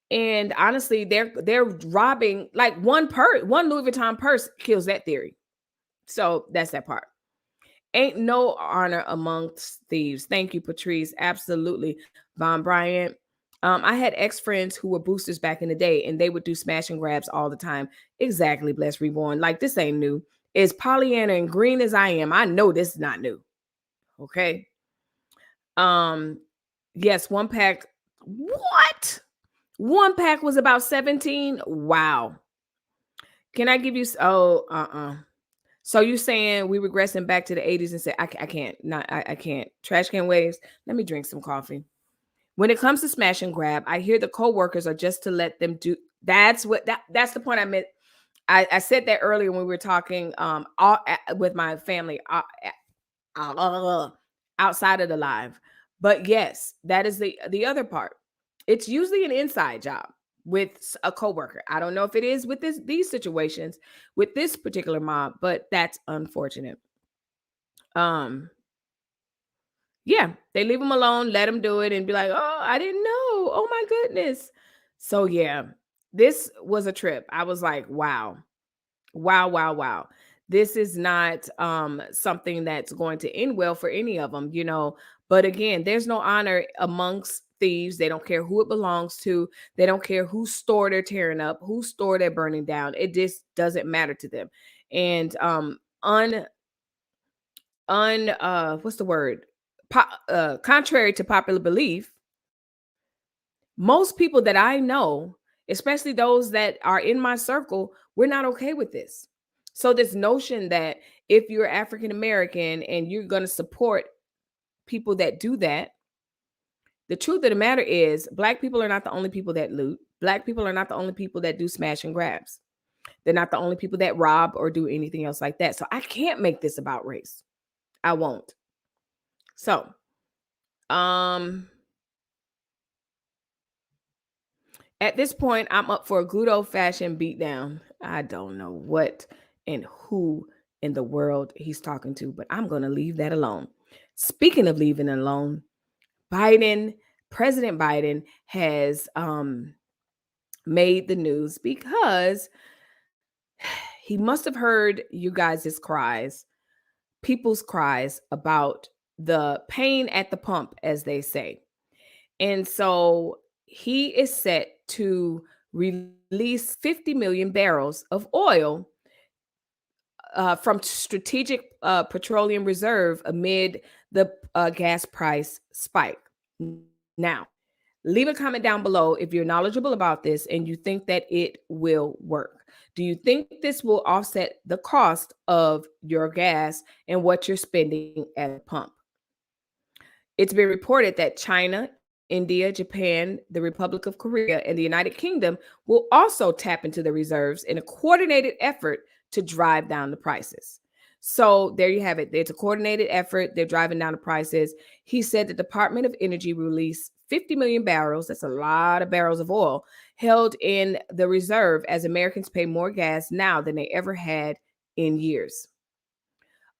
And honestly, they're robbing like one Louis Vuitton purse kills that theory. So that's that part. Ain't no honor amongst thieves. Thank you, Patrice. Absolutely. Von Bryant. I had ex-friends who were boosters back in the day, and they would do smash and grabs all the time. Exactly, Bless Reborn. Like, this ain't new. As Pollyanna and green as I am, I know this is not new. Okay. Yes, one pack. What? One pack was about 17. Wow. Can I give you? Oh. So you saying we regressing back to the 80s and say I can't, not I can't. Trash Can Waves. Let me drink some coffee. When it comes to smash and grab, I hear the co-workers are just to let them do. That's the point I meant. I said that earlier when we were talking with my family outside of the live. But yes, that is the other part. It's usually an inside job with a coworker. I don't know if it is with these situations with this particular mob, but that's unfortunate. Yeah, they leave them alone, let them do it, and be like, "Oh, I didn't know. Oh my goodness." So yeah, this was a trip. I was like, "Wow, wow, wow, wow." This is not something that's going to end well for any of them, But again, there's no honor amongst thieves. They don't care who it belongs to. They don't care whose store they're tearing up, whose store they're burning down. It just doesn't matter to them. And what's the word? Contrary to popular belief, most people that I know especially those that are in my circle. We're not okay with this. So this notion that if you're African American and you're going to support people that do that, the truth of the matter is black people are not the only people that loot. Black people are not the only people that do smash and grabs. They're not the only people that rob or do anything else like that. So I can't make this about race. I won't. So, um at this point, I'm up for a good old fashioned beatdown. I don't know what and who in the world he's talking to, but I'm going to leave that alone. Speaking of leaving it alone, Biden, President Biden has made the news because he must have heard you guys' cries, people's cries about the pain at the pump, as they say. And so he is set to release 50 million barrels of oil from strategic petroleum reserve amid the gas price spike. Now, leave a comment down below if you're knowledgeable about this and you think that it will work. Do you think this will offset the cost of your gas and what you're spending at the pump? It's been reported that China, India, Japan, the Republic of Korea, and the United Kingdom will also tap into the reserves in a coordinated effort to drive down the prices. So there you have it. It's a coordinated effort. They're driving down the prices. He said the Department of Energy released 50 million barrels. That's a lot of barrels of oil held in the reserve as Americans pay more gas now than they ever had in years.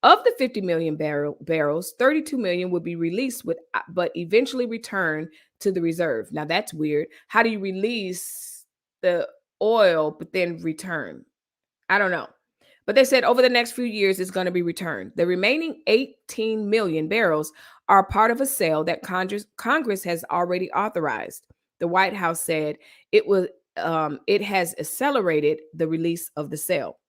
Of the 50 million barrels, 32 million would be released but eventually return to the reserve. Now that's weird. How do you release the oil but then return? I don't know. But they said over the next few years it's going to be returned. The remaining 18 million barrels are part of a sale that Congress has already authorized. The White House said it has accelerated the release of the sale.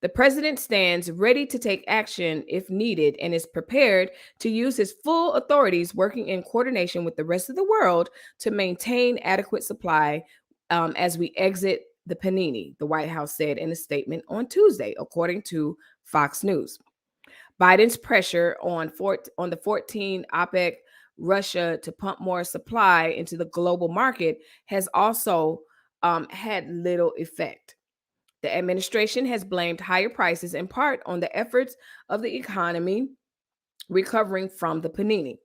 The president stands ready to take action if needed and is prepared to use his full authorities, working in coordination with the rest of the world to maintain adequate supply as we exit the panini, the White House said in a statement on Tuesday, according to Fox News. Biden's pressure on the 14 OPEC Russia to pump more supply into the global market has also had little effect. The administration has blamed higher prices in part on the efforts of the economy recovering from the panini.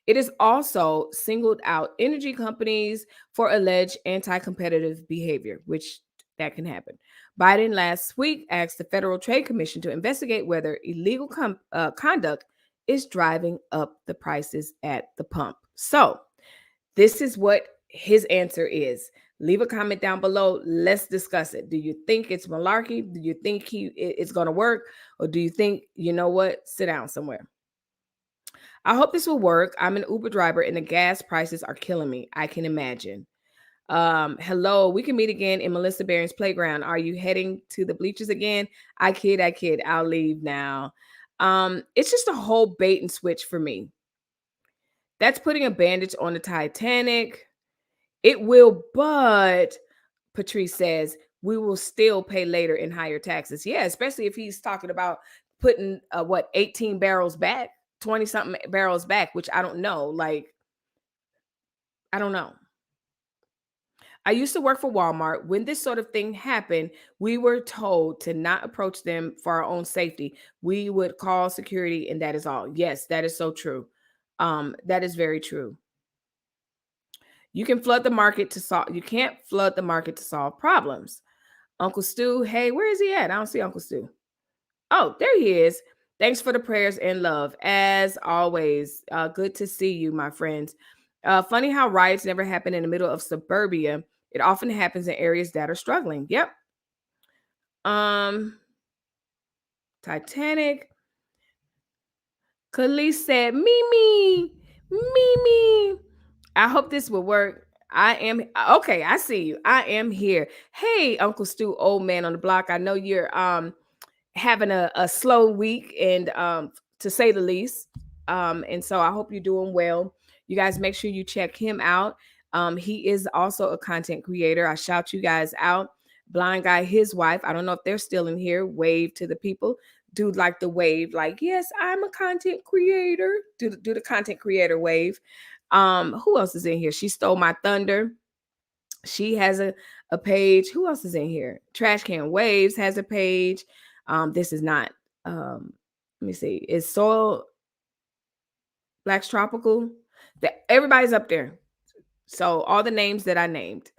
It has also singled out energy companies for alleged anti-competitive behavior, which that can happen. Biden last week asked the Federal Trade Commission to investigate whether illegal conduct is driving up the prices at the pump. So, this is what his answer is. Leave a comment down below. Let's discuss it. Do you think it's malarkey? Do you think it's going to work? Or do you think, you know what, sit down somewhere? I hope this will work. I'm an Uber driver and the gas prices are killing me. I can imagine. Hello, we can meet again in Melissa Barron's playground. Are you heading to the bleachers again? I kid. I'll leave now. It's just a whole bait and switch for me. That's putting a bandage on the Titanic. It will, but Patrice says we will still pay later in higher taxes. Yeah, especially if he's talking about putting 18 barrels back, 20 something barrels back, which I don't know. Like, I don't know. I used to work for Walmart. When this sort of thing happened, we were told to not approach them for our own safety. We would call security, and that is all. Yes, that is so true. That is very true. You can flood the market to solve. You can't flood the market to solve problems. Uncle Stu, hey, where is he at? I don't see Uncle Stu. Oh, there he is. Thanks for the prayers and love. As always, good to see you, my friends. Funny how riots never happen in the middle of suburbia. It often happens in areas that are struggling. Yep. Titanic. Khalees said, Mimi, Mimi. I hope this will work. I am okay. I see you. I am here. Hey, Uncle Stu, old man on the block. I know you're having a slow week and to say the least. And so I hope you're doing well. You guys make sure you check him out. He is also a content creator. I shout you guys out. Blind guy, his wife. I don't know if they're still in here. Wave to the people. Do like the wave, like, yes, I'm a content creator. Do the content creator wave. Who else is in here? She stole my thunder. She has a page. Who else is in here? Trash Can Waves has a page. This is not let me see. It's Soil Blacks Tropical. That everybody's up there. So all the names that I named,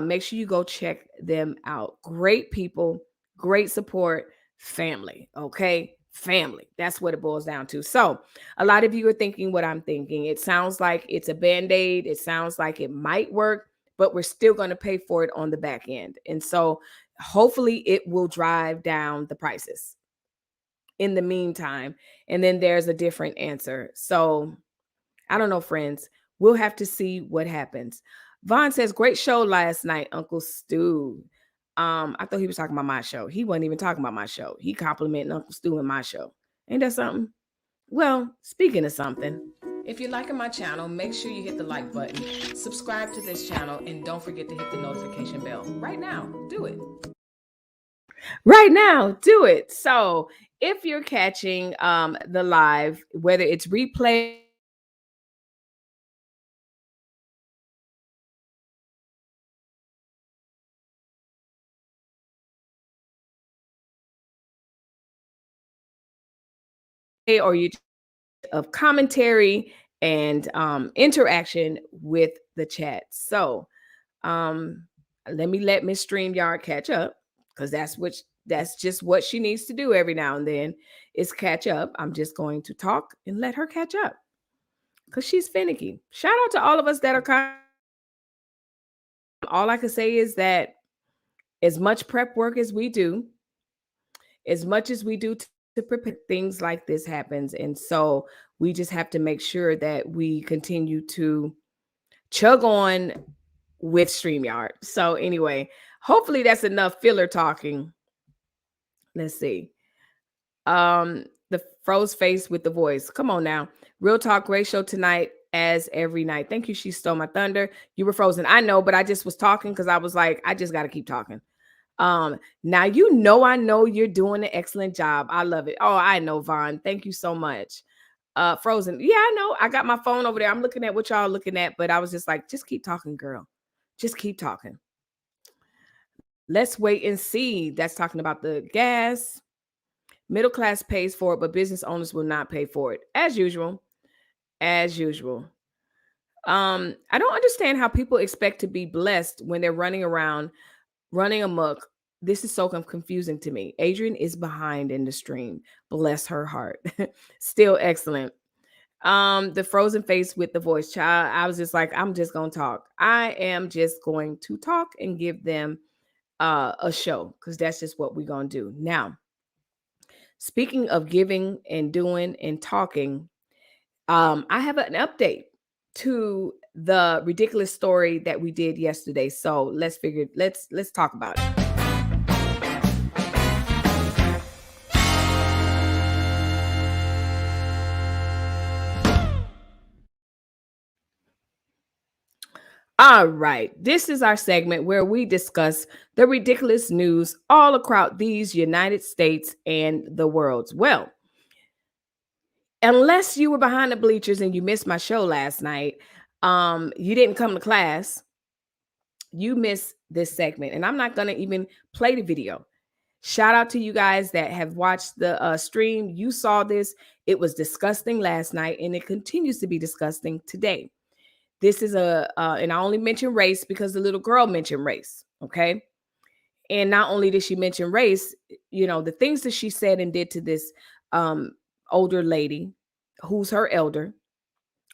make sure you go check them out. Great people, great support, family. Okay, family. That's what it boils down to. So a lot of you are thinking what I'm thinking. It sounds like it's a band-aid. It sounds like it might work, but we're still going to pay for it on the back end. And so hopefully it will drive down the prices in the meantime. And then there's a different answer. So I don't know, friends. We'll have to see what happens. Vaughn says, great show last night, Uncle Stu. I thought he was talking about my show. He wasn't even talking about my show. He complimenting Uncle Stu in my show. Ain't that something? Well, speaking of something, if you're liking my channel, make sure you hit the like button, subscribe to this channel, and don't forget to hit the notification bell. Right now, do it. Right now, do it. So if you're catching the live, whether it's replay, or you of commentary and interaction with the chat. So let me let Miss StreamYard catch up, because that's just what she needs to do every now and then, is catch up. I'm just going to talk and let her catch up because she's finicky. Shout out to all of us that are kind. All I can say is that as much prep work as we do, as much as we do to prepare, things like this happens. And so we just have to make sure that we continue to chug on with StreamYard. So anyway, hopefully that's enough filler talking. Let's see. The froze face with the voice. Come on now. Real talk, great show tonight as every night. Thank you. She stole my thunder. You were frozen. I know, but I just was talking because I was like, I just got to keep talking. Now I know you're doing an excellent job. I love it. Oh, I know, Vaughn. Thank you so much. Frozen. Yeah, I know. I got my phone over there. I'm looking at what y'all looking at, but I was just like, just keep talking, girl. Just keep talking. Let's wait and see. That's talking about the gas. Middle class pays for it, but business owners will not pay for it. As usual. As usual. I don't understand how people expect to be blessed when they're running around, running amok. This is so confusing to me. Adrian is behind in the stream. Bless her heart. Still excellent. The frozen face with the voice, child. I was just like, I'm just gonna talk. I am just going to talk and give them a show, because that's just what we're gonna do. Now, speaking of giving and doing and talking, I have an update to the ridiculous story that we did yesterday. So let's talk about it. All right. This is our segment where we discuss the ridiculous news all across these United States and the world. Well, unless you were behind the bleachers and you missed my show last night, you didn't come to class, you missed this segment. And I'm not going to even play the video. Shout out to you guys that have watched the stream. You saw this. It was disgusting last night, and it continues to be disgusting today. This is and I only mention race because the little girl mentioned race, okay? And not only did she mention race, the things that she said and did to this older lady, who's her elder,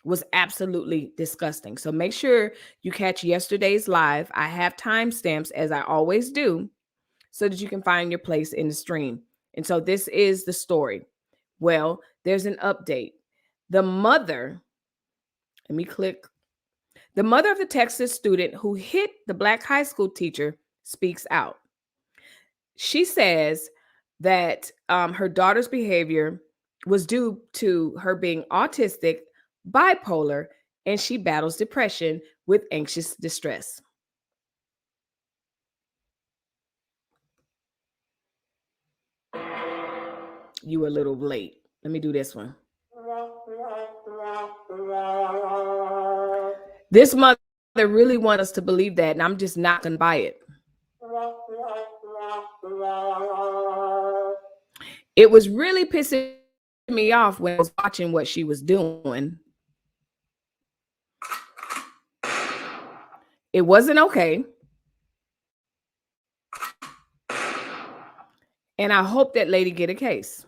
was absolutely disgusting. So make sure you catch yesterday's live. I have timestamps, as I always do, so that you can find your place in the stream. And so this is the story. Well, there's an update. The mother, let me click. The mother of the Texas student who hit the Black high school teacher speaks out. She says that her daughter's behavior was due to her being autistic, bipolar, and she battles depression with anxious distress. You were a little late. Let me do this one. This mother really wants us to believe that, and I'm just not going to buy it. It was really pissing me off when I was watching what she was doing. It wasn't okay. And I hope that lady get a case.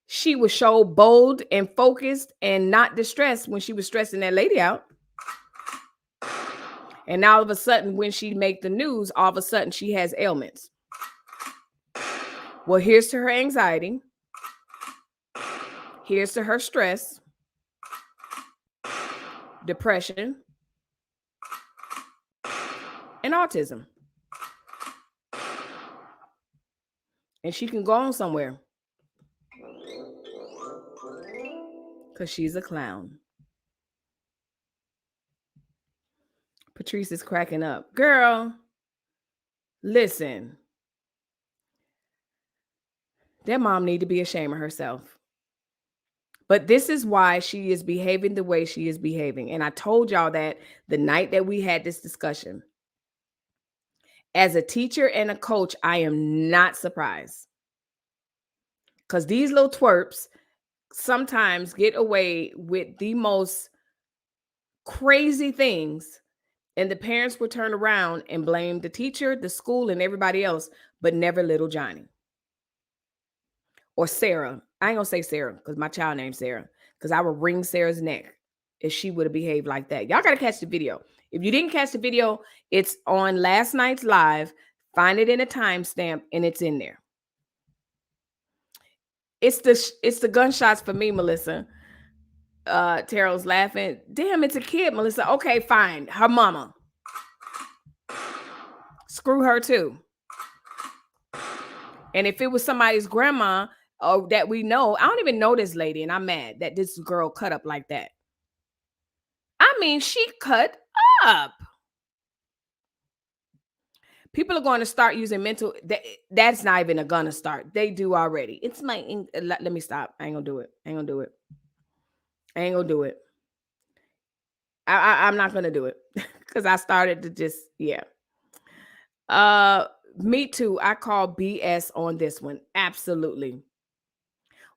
She was so bold and focused and not distressed when she was stressing that lady out. And now all of a sudden, when she make the news, all of a sudden she has ailments. Well, here's to her anxiety. Here's to her stress, depression, and autism. And she can go on somewhere. Because she's a clown. Patrice is cracking up. Girl, listen. That mom need to be ashamed of herself. But this is why she is behaving the way she is behaving. And I told y'all that the night that we had this discussion. As a teacher and a coach, I am not surprised. Because these little twerps sometimes get away with the most crazy things. And the parents will turn around and blame the teacher, the school, and everybody else, but never little Johnny. Or Sarah. I ain't gonna say Sarah because my child named Sarah. Because I would wring Sarah's neck if she would have behaved like that. Y'all gotta catch the video. If you didn't catch the video, it's on last night's live. Find it in a timestamp and it's in there. It's the gunshots for me, Melissa. Terrell's laughing. Damn, it's a kid, Melissa. Okay, fine. Her mama. Screw her too. And if it was somebody's grandma that we know, I don't even know this lady, and I'm mad that this girl cut up like that. I mean, she cut up. People are going to start using mental. That's not even a gonna start. They do already. It's my. Let me stop. I ain't gonna do it. I ain't gonna do it. I ain't gonna do it. I'm not gonna do it because I started to just Me too. I call BS on this one. Absolutely.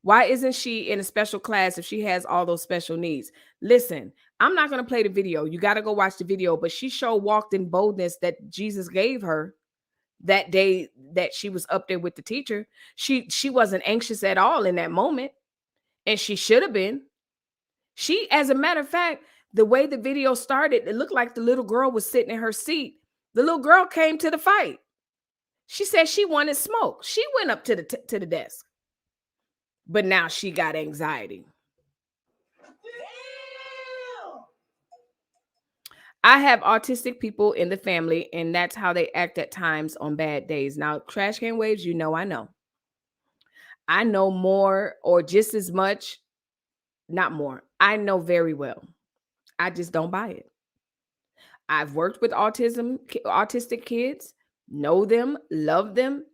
Why isn't she in a special class if she has all those special needs? Listen, I'm not going to play the video. You got to go watch the video. But she walked in boldness that Jesus gave her that day that she was up there with the teacher. She wasn't anxious at all in that moment. And she should have been. As a matter of fact, the way the video started, it looked like the little girl was sitting in her seat. The little girl came to the fight. She said she wanted smoke. She went up to the desk. But now she got anxiety. I have autistic people in the family, and that's how they act at times on bad days. Now, trash can waves, I know. I know more or just as much, not more. I know very well. I just don't buy it. I've worked with autistic kids, know them, love them,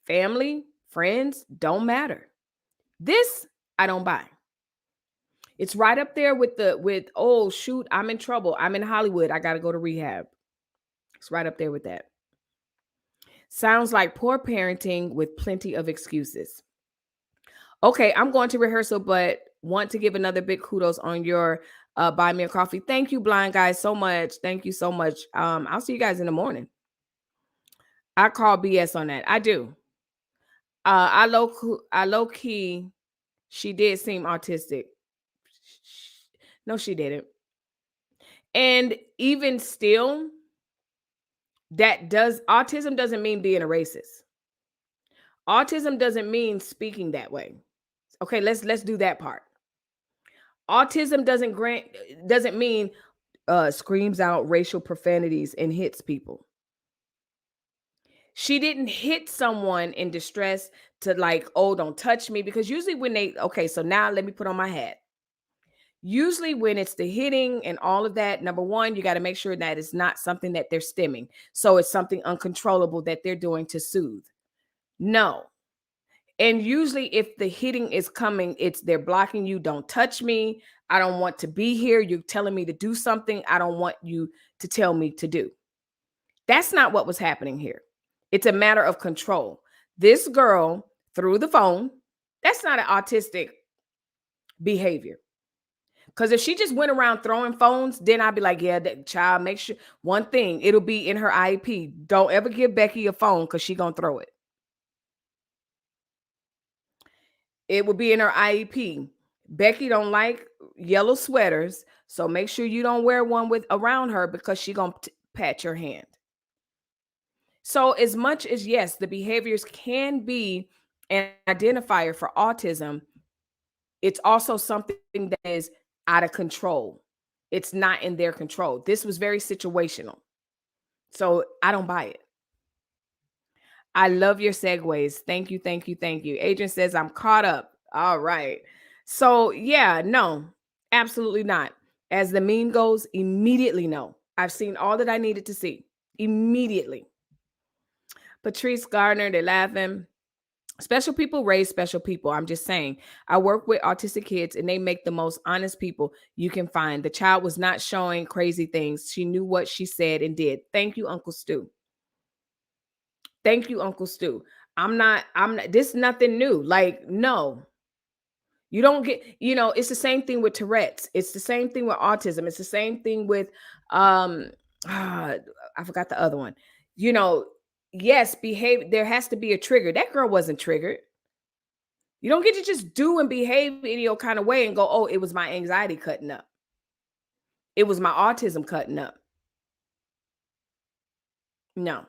family, friends, don't matter. This, I don't buy. It's right up there with oh shoot, I'm in trouble. I'm in Hollywood. I got to go to rehab. It's right up there with that. Sounds like poor parenting with plenty of excuses. Okay, I'm going to rehearsal, but want to give another big kudos on your buy me a coffee. Thank you, blind guys, so much. Thank you so much. I'll see you guys in the morning. I call BS on that. I do. I low key. She did seem autistic. No, she didn't. And even still, autism doesn't mean being a racist. Autism doesn't mean speaking that way. Okay, let's do that part. Autism doesn't mean screams out racial profanities and hits people. She didn't hit someone in distress to like, oh, don't touch me. Because usually when so now let me put on my hat. Usually, when it's the hitting and all of that, number one, you got to make sure that it's not something that they're stimming. So it's something uncontrollable that they're doing to soothe. No. And usually, if the hitting is coming, it's they're blocking you. Don't touch me. I don't want to be here. You're telling me to do something I don't want you to tell me to do. That's not what was happening here. It's a matter of control. This girl through the phone, that's not an autistic behavior. Because if she just went around throwing phones, then I'd be like, yeah, that child, make sure one thing, it'll be in her IEP. Don't ever give Becky a phone because she's going to throw it. It will be in her IEP. Becky don't like yellow sweaters, so make sure you don't wear one with around her because she going to pat your hand. So as much as, yes, the behaviors can be an identifier for autism, it's also something that is out of control. It's not in their control. This was very situational. So I don't buy it. I love your segues. Thank you, thank you, thank you. Adrian says, I'm caught up. All right. So, yeah, no, absolutely not. As the meme goes, immediately no. I've seen all that I needed to see. Immediately. Patrice Gardner, they're laughing. Special people raise special people. I'm just saying. I work with autistic kids and they make the most honest people you can find. The child was not showing crazy things. She knew what she said and did. Thank you, Uncle Stu. Thank you, Uncle Stu. This is nothing new. Like, no. You don't get, it's the same thing with Tourette's. It's the same thing with autism. It's the same thing with I forgot the other one. Yes, behave. There has to be a trigger. That girl wasn't triggered. You don't get to just do and behave in your kind of way and go, oh, it was my anxiety cutting up. It was my autism cutting up. No.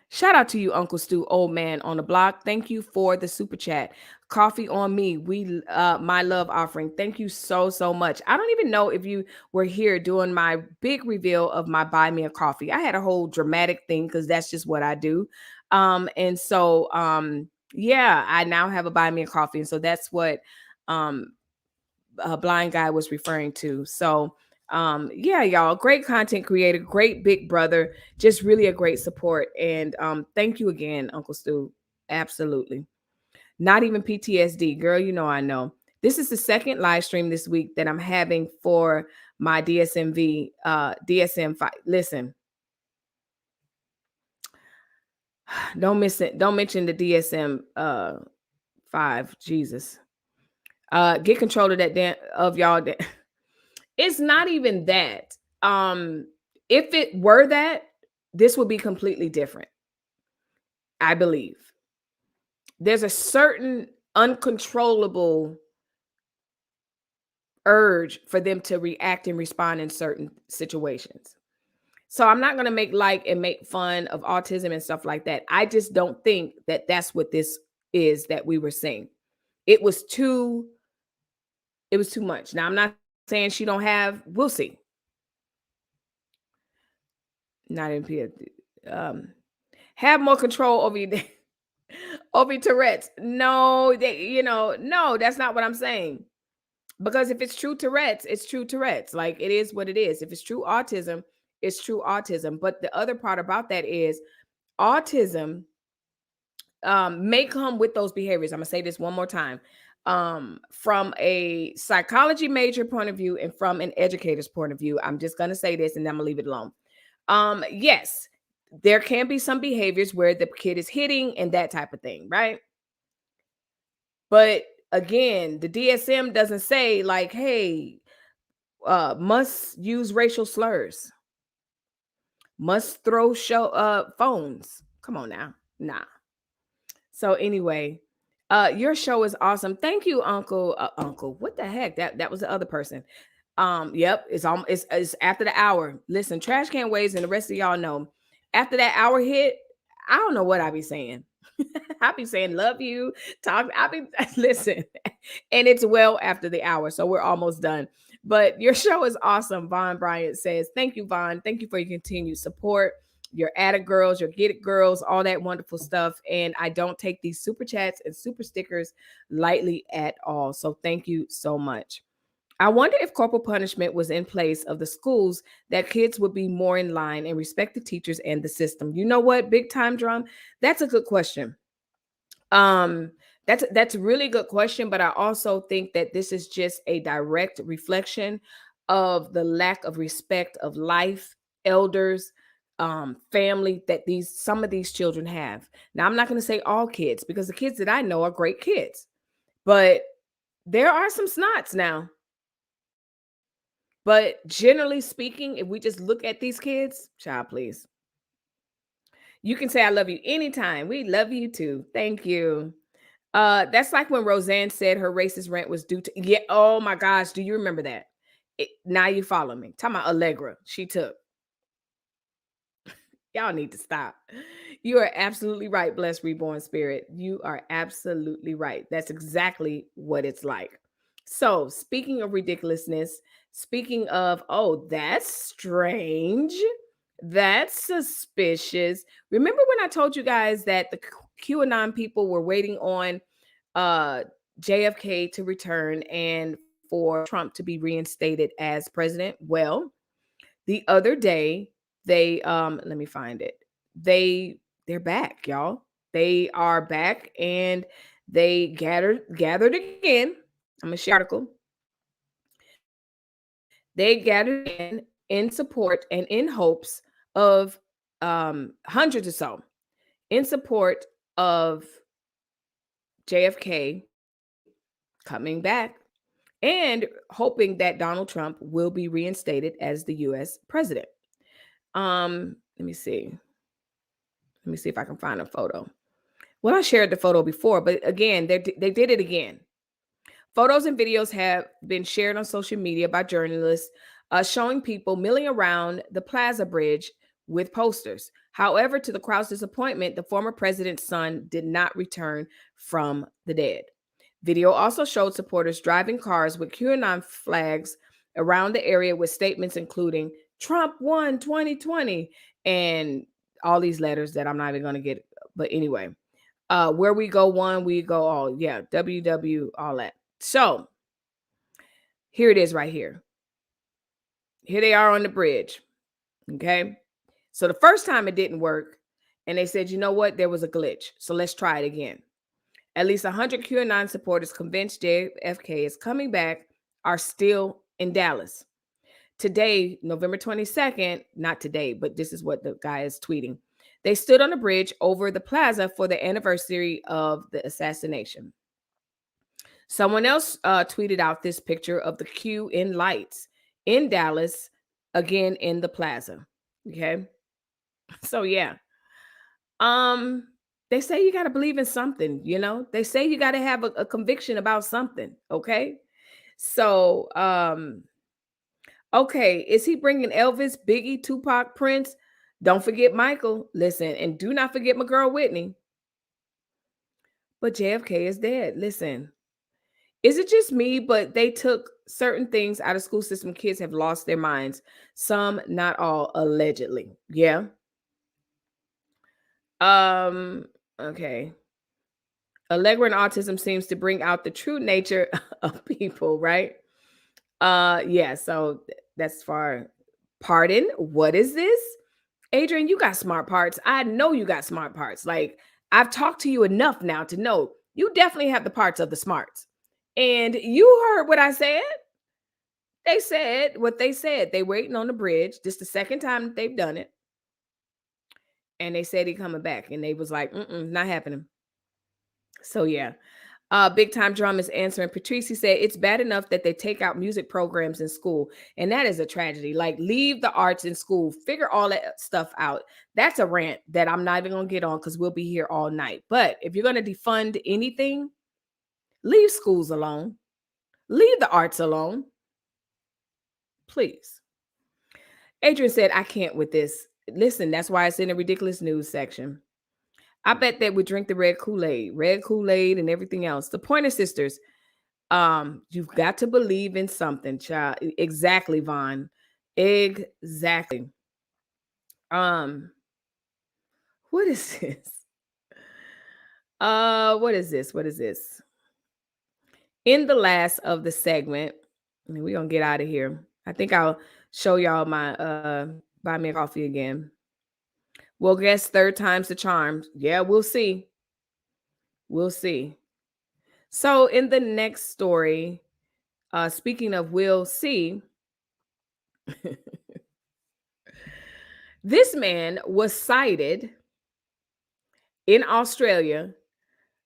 Shout out to you, Uncle Stu, old man on the block. Thank you for the super chat. Coffee on me. My love offering. Thank you so much. I don't even know if you were here doing my big reveal of my buy me a coffee. I had a whole dramatic thing because that's just what I do. And so yeah, I now have a buy me a coffee. And so that's what a blind guy was referring to. So yeah, y'all, great content creator, great big brother, just really a great support. And thank you again, Uncle Stu. Absolutely. Not even PTSD, girl. I know. This is the second live stream this week that I'm having for my DSMV DSM-5. Listen, don't miss it. Don't mention the DSM-5. Jesus. Get control of that of y'all. It's not even that. If it were that, this would be completely different. I believe. There's a certain uncontrollable urge for them to react and respond in certain situations. So I'm not going to make light and make fun of autism and stuff like that. I just don't think that that's what this is that we were seeing. It was too much. Now, I'm not saying she don't have, we'll see. Not in PhD. Have more control over your over Tourette's. No, no, that's not what I'm saying. Because if it's true Tourette's, it's true Tourette's. Like, it is what it is. If it's true autism, it's true autism. But the other part about that is autism may come with those behaviors. I'm gonna say this one more time. From a psychology major point of view and from an educator's point of view, I'm just gonna say this and then I'm gonna leave it alone. Yes, there can be some behaviors where the kid is hitting and that type of thing, right? But again, the DSM doesn't say like, hey, must use racial slurs, must throw phones. Come on now. Nah. So anyway, your show is awesome. Thank you, Uncle. Uncle, what the heck? That was the other person. Yep, it's after the hour. Listen, Trash Can Ways and the rest of y'all know. After that hour hit, I don't know what I be saying. I be saying love you, talk. I be listen, and it's well after the hour, so we're almost done. But your show is awesome. Vaughn Bryant says, "Thank you, Vaughn. Thank you for your continued support. Your Added Girls, your Get It Girls, all that wonderful stuff. And I don't take these super chats and super stickers lightly at all. So thank you so much." I wonder if corporal punishment was in place of the schools, that kids would be more in line and respect the teachers and the system. You know what, big time drum? That's a good question. Um, that's a really good question, but I also think that this is just a direct reflection of the lack of respect of life, elders, family that these some of these children have. Now, I'm not going to say all kids because the kids that I know are great kids, but there are some snots now. But generally speaking, if we just look at these kids, child, please. You can say I love you anytime. We love you too. Thank you. That's like when Roseanne said her racist rant was due to, yeah. Oh my gosh, do you remember that? Now you follow me. Talking about Allegra, she took. Y'all need to stop. You are absolutely right, blessed reborn spirit. You are absolutely right. That's exactly what it's like. So, speaking of ridiculousness, speaking of, oh, that's strange. That's suspicious. Remember when I told you guys that the QAnon people were waiting on uh JFK to return and for Trump to be reinstated as president? Well, the other day they let me find it. They're back, y'all. They are back and they gathered again. I'm gonna share the article. They gathered again in support and in hopes of hundreds or so in support of JFK coming back and hoping that Donald Trump will be reinstated as the US president. Let me see. Let me see if I can find a photo. Well, I shared the photo before, but again, they did it again. Photos and videos have been shared on social media by journalists showing people milling around the Plaza Bridge with posters. However, to the crowd's disappointment, the former president's son did not return from the dead. Video also showed supporters driving cars with QAnon flags around the area with statements including Trump won 2020 and all these letters that I'm not even going to get. But anyway, where we go one, we go all. Yeah, WW, all that. So here it is right here. Here they are on the bridge. Okay. So the first time it didn't work. And they said, you know what? There was a glitch. So let's try it again. At least 100 QAnon supporters convinced JFK is coming back are still in Dallas. Today, November 22nd, not today, but this is what the guy is tweeting. They stood on the bridge over the plaza for the anniversary of the assassination. Someone else tweeted out this picture of the Q in lights in Dallas, again in the plaza. Okay. So yeah. Um, they say you got to believe in something, you know? They say you got to have a conviction about something, okay? So, okay, is he bringing Elvis, Biggie, Tupac, Prince? Don't forget Michael. Listen, and do not forget my girl Whitney. But JFK is dead. Listen, is it just me? But they took certain things out of school system. Kids have lost their minds. Some, not all, allegedly. Yeah. Um. Okay. Allegra and autism seems to bring out the true nature of people, right? Yeah. So that's far. Pardon. What is this, Adrian? You got smart parts. I know you got smart parts. Like I've talked to you enough now to know you definitely have the parts of the smarts. And you heard what I said. They said what they said. They waiting on the bridge. This the second time that they've done it. And they said he coming back. And they was like, not happening. So yeah. Big time drum is answering. Patrice said it's bad enough that they take out music programs in school. And that is a tragedy. Like leave the arts in school. Figure all that stuff out. That's a rant that I'm not even gonna get on because we'll be here all night. But if you're gonna defund anything, leave schools alone. Leave the arts alone. Please. Adrian said, I can't with this. Listen, that's why it's in the ridiculous news section. I bet they would drink the red Kool-Aid and everything else. The Pointer Sisters, you've got to believe in something, child. Exactly, Vaughn. Exactly. Um, what is this? What is this? What is this? In the last of the segment, I mean, we're gonna get out of here. I think I'll show y'all my buy me a coffee again. Well, guess third time's the charm. Yeah, we'll see. We'll see. So in the next story, speaking of we'll see, this man was cited in Australia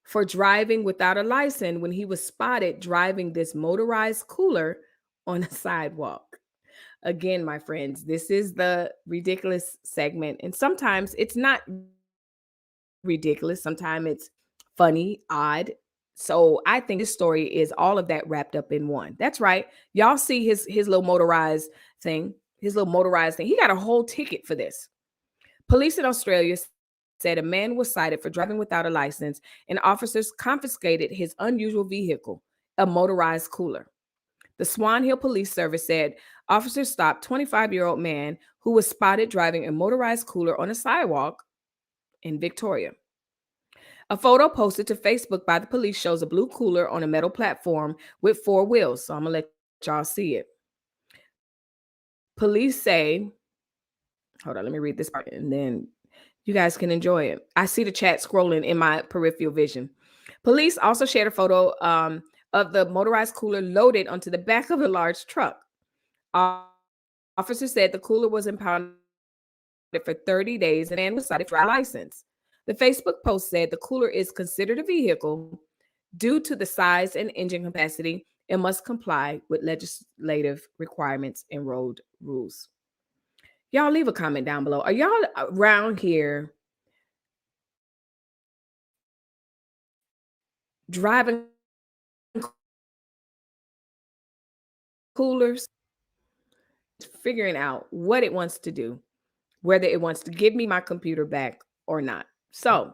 for driving without a license when he was spotted driving this motorized cooler on a sidewalk. Again, my friends, this is the ridiculous segment. And sometimes it's not ridiculous, sometimes it's funny, odd. So I think this story is all of that wrapped up in one. That's right. Y'all see his little motorized thing, his little motorized thing. He got a whole ticket for this. Police in Australia said a man was cited for driving without a license, and officers confiscated his unusual vehicle, a motorized cooler. The Swan Hill Police Service said officers stopped 25-year-old man who was spotted driving a motorized cooler on a sidewalk in Victoria. A photo posted to Facebook by the police shows a blue cooler on a metal platform with four wheels. So I'm going to let y'all see it. Police say, hold on, let me read this part and then you guys can enjoy it. I see the chat scrolling in my peripheral vision. Police also shared a photo of the motorized cooler loaded onto the back of a large truck. Officers said the cooler was impounded for 30 days and the man was cited for driving without a license. The Facebook post said the cooler is considered a vehicle due to the size and engine capacity and must comply with legislative requirements and road rules. Y'all leave a comment down below. Are y'all around here driving coolers figuring out what it wants to do, whether it wants to give me my computer back or not. So,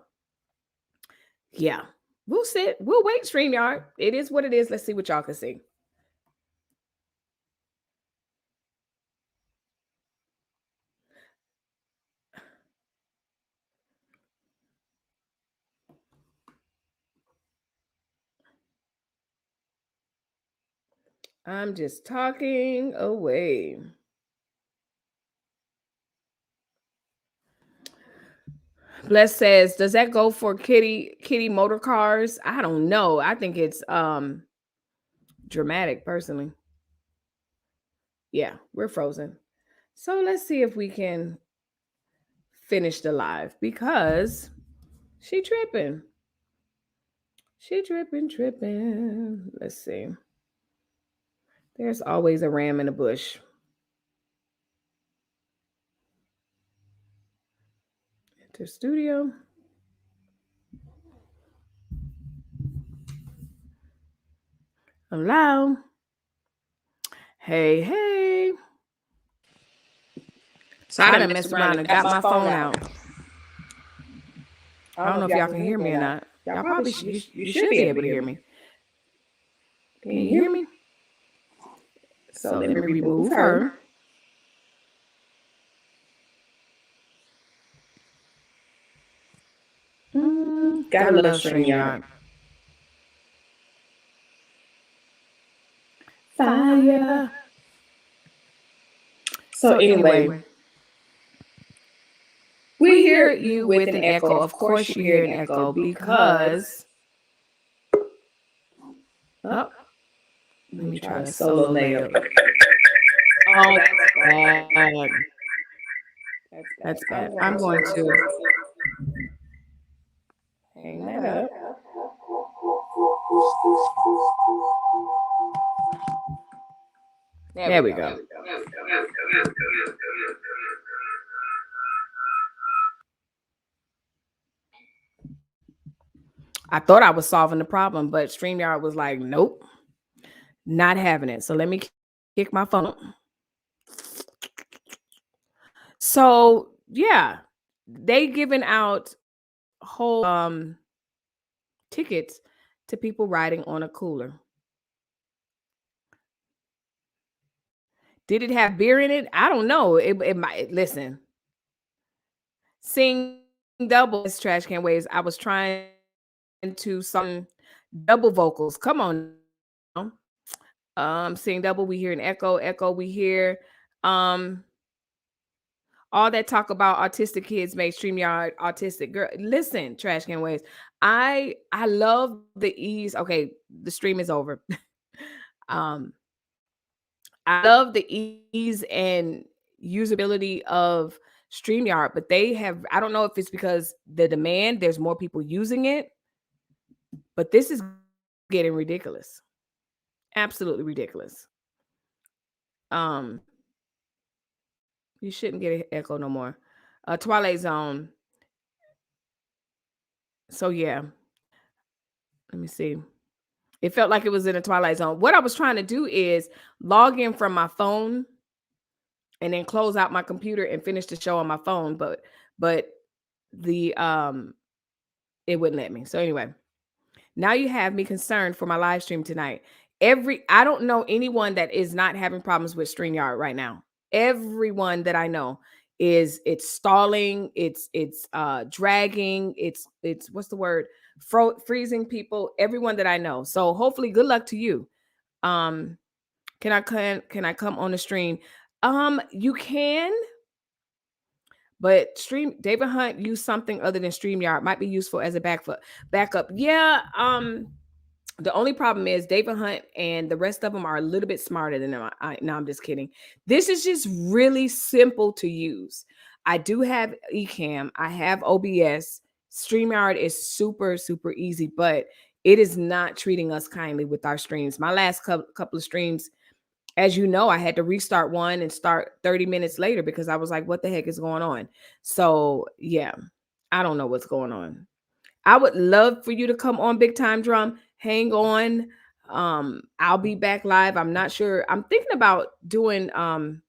yeah, we'll sit, we'll wait, StreamYard. It is what it is. Let's see what y'all can see. I'm just talking away. Bless says, does that go for kitty motor cars? I don't know. I think it's dramatic personally. Yeah, we're frozen. So let's see if we can finish the live because she tripping. She tripping. Let's see. There's always a ram in the bush. Enter studio. Allow. Hey. So I done messed around and got my phone out. I don't know if y'all can hear me or not. Y'all probably you should be able to hear me. Can you hear me? So let me remove her. Gotta love StreamYard. Fire. So anyway, we hear you with an echo. Of course you hear an echo because... Oh, let me try a solo layup. Oh, that's bad. That's bad. I'm going to hang that up. There we go. I thought I was solving the problem, but StreamYard was like, nope, not having it. So let me kick my phone up. So yeah, they giving out whole tickets to people riding on a cooler. Did it have beer in it? I don't know. It might. Listen, sing double as trash can waves. I was trying to sing double vocals. Come on now. Seeing double, we hear an echo. Echo, we hear. Um, all that talk about autistic kids made StreamYard autistic. Girl, listen, Trash Can Waves. I love the ease. Okay, the stream is over. um, I love the ease and usability of StreamYard, but they have, I don't know if it's because the demand, there's more people using it, but this is getting ridiculous. Absolutely ridiculous. Um, you shouldn't get an echo no more. Twilight Zone. So yeah, let me see. It felt like it was in a Twilight Zone. What I was trying to do is log in from my phone and then close out my computer and finish the show on my phone, but the it wouldn't let me. So anyway, now you have me concerned for my live stream tonight. I don't know anyone that is not having problems with StreamYard right now. Everyone that I know it's stalling, it's dragging, it's what's the word? Freezing people, everyone that I know. So hopefully good luck to you. Um can I come on the stream? You can, but stream David Hunt used something other than StreamYard, might be useful as a backup. Yeah, the only problem is David Hunt and the rest of them are a little bit smarter than them. No, I'm just kidding. This is just really simple to use. I do have Ecamm. I have OBS. StreamYard is super, super easy, but it is not treating us kindly with our streams. My last couple of streams, as you know, I had to restart one and start 30 minutes later because I was like, what the heck is going on? So, yeah, I don't know what's going on. I would love for you to come on Big Time Drum. Hang on. I'll be back live. I'm not sure. I'm thinking about doing don't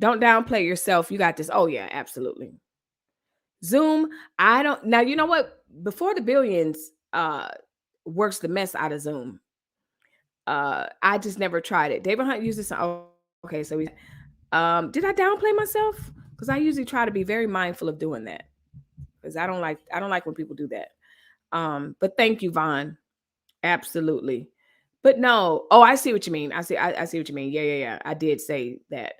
downplay yourself. You got this. Oh yeah, absolutely. Zoom. I don't now you know what? Before the billions works the mess out of Zoom. I just never tried it. David Hunt uses some okay, so did I downplay myself? Because I usually try to be very mindful of doing that. Because I don't like when people do that. But thank you, Vaughn. Absolutely. But no. Oh, I see what you mean. I see what you mean. Yeah. I did say that.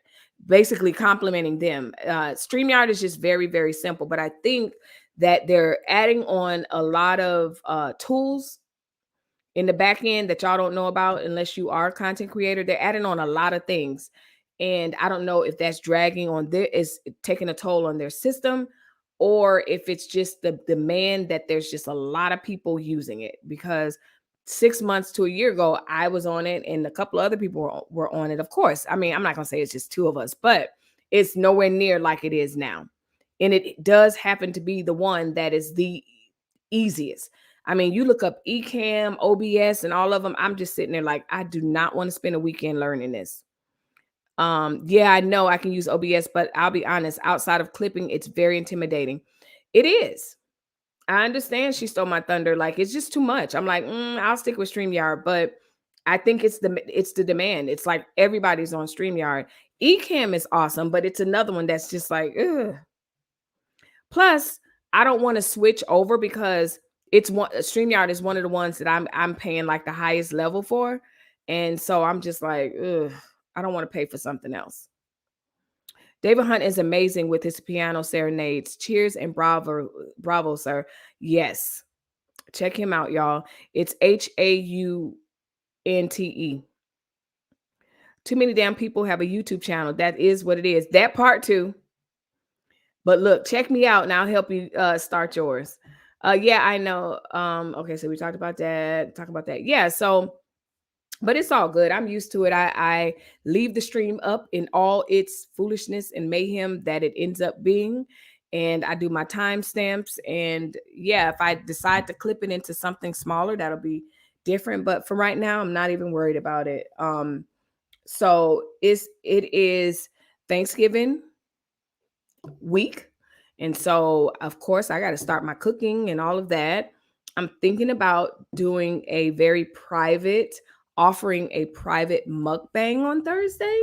Basically complimenting them. StreamYard is just very, very simple. But I think that they're adding on a lot of tools in the back end that y'all don't know about unless you are a content creator. They're adding on a lot of things. And I don't know if that's dragging on is taking a toll on their system, or if it's just the demand that there's just a lot of people using it. Because 6 months to a year ago, I was on it and a couple of other people were on it. Of course, I mean, I'm not going to say it's just two of us, but it's nowhere near like it is now. And it does happen to be the one that is the easiest. I mean, you look up Ecamm, OBS, and all of them. I'm just sitting there like, I do not want to spend a weekend learning this. Yeah, I know I can use OBS, but I'll be honest, outside of clipping, it's very intimidating. It is. I understand she stole my thunder. Like, it's just too much. I'm like, I'll stick with StreamYard, but I think it's the demand. It's like everybody's on StreamYard. Ecamm is awesome, but it's another one that's just like, ugh. Plus, I don't want to switch over because it's one StreamYard is one of the ones that I'm paying like the highest level for. And so I'm just like, ugh, I don't want to pay for something else. David Hunt is amazing with his piano serenades. Cheers and bravo, sir. Yes. Check him out, y'all. It's HAUNTE. Too many damn people have a YouTube channel. That is what it is. That part too. But look, check me out and I'll help you start yours. Yeah, I know. Okay, so we talked about that. Talk about that. Yeah, so but it's all good. I'm used to it. I leave the stream up in all its foolishness and mayhem that it ends up being. And I do my timestamps. And yeah, if I decide to clip it into something smaller, that'll be different. But for right now, I'm not even worried about it. So it is Thanksgiving week. And so, of course, I got to start my cooking and all of that. I'm thinking about doing a very private, offering a private mukbang on Thursday.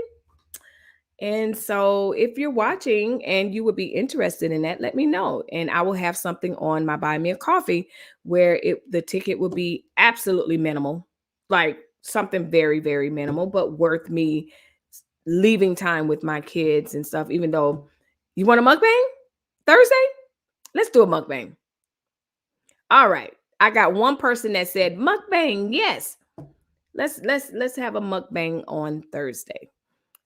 And so, if you're watching and you would be interested in that, let me know. And I will have something on my Buy Me a Coffee where the ticket will be absolutely minimal. Like something very, very minimal, but worth me leaving time with my kids and stuff. Even though you want a mukbang Thursday, let's do a mukbang. All right. I got one person that said mukbang. Yes. Let's have a mukbang on Thursday.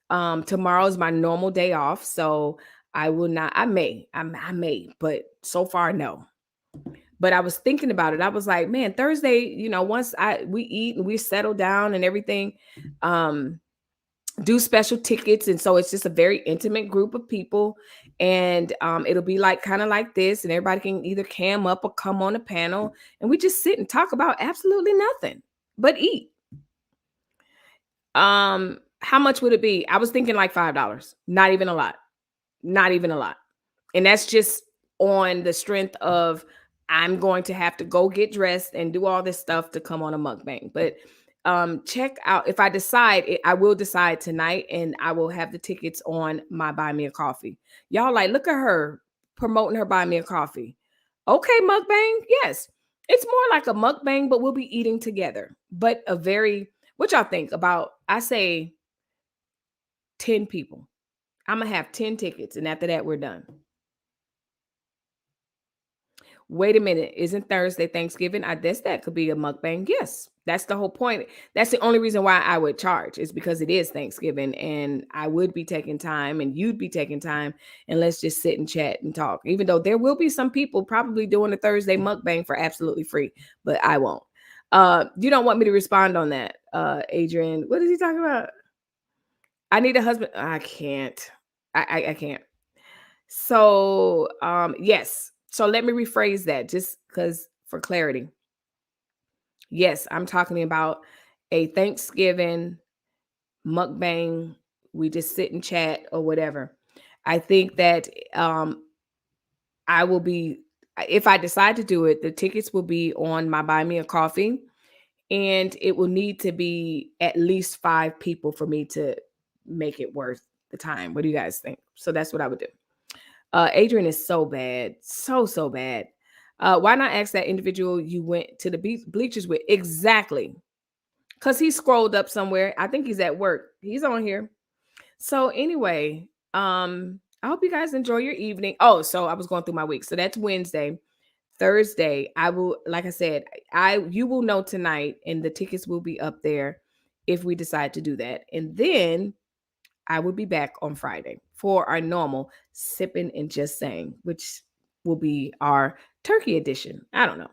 Tomorrow's my normal day off, so I will not. I may, but so far no. But I was thinking about it. I was like, man, Thursday, once we eat and we settle down and everything, um, do special tickets, and so it's just a very intimate group of people, and it'll be like kind of like this, and everybody can either cam up or come on a panel, and we just sit and talk about absolutely nothing but eat. How much would it be? I was thinking like $5. Not even a lot. Not even a lot. And that's just on the strength of I'm going to have to go get dressed and do all this stuff to come on a mukbang. But check out, if I decide it, I will decide tonight, and I will have the tickets on my Buy Me a Coffee. Y'all like, look at her promoting her Buy Me a Coffee. Okay, mukbang. Yes. It's more like a mukbang, but we'll be eating together. But what y'all think about, I say 10 people. I'm going to have 10 tickets, and after that, we're done. Wait a minute, isn't Thursday Thanksgiving? I guess that could be a mukbang. Yes, that's the whole point. That's the only reason why I would charge, is because it is Thanksgiving, and I would be taking time, and you'd be taking time, and let's just sit and chat and talk. Even though there will be some people probably doing a Thursday mukbang for absolutely free, but I won't. You don't want me to respond on that, Adrian. What is he talking about? I need a husband. I can't. I can't. So, yes. So let me rephrase that just because for clarity. Yes, I'm talking about a Thanksgiving mukbang. We just sit and chat or whatever. I think that I will be, if I decide to do it, the tickets will be on my Buy Me a Coffee, and it will need to be at least 5 people for me to make it worth the time. What do you guys think? So that's what I would do. Adrian is so bad. So bad. Why not ask that individual you went to the bleachers with? Exactly. Because he scrolled up somewhere. I think he's at work. He's on here. So anyway, I hope you guys enjoy your evening. Oh, so I was going through my week. So that's Wednesday. Thursday, I will, like I said, you will know tonight, and the tickets will be up there if we decide to do that. And then I will be back on Friday for our normal sipping and just saying, which will be our turkey edition. I don't know.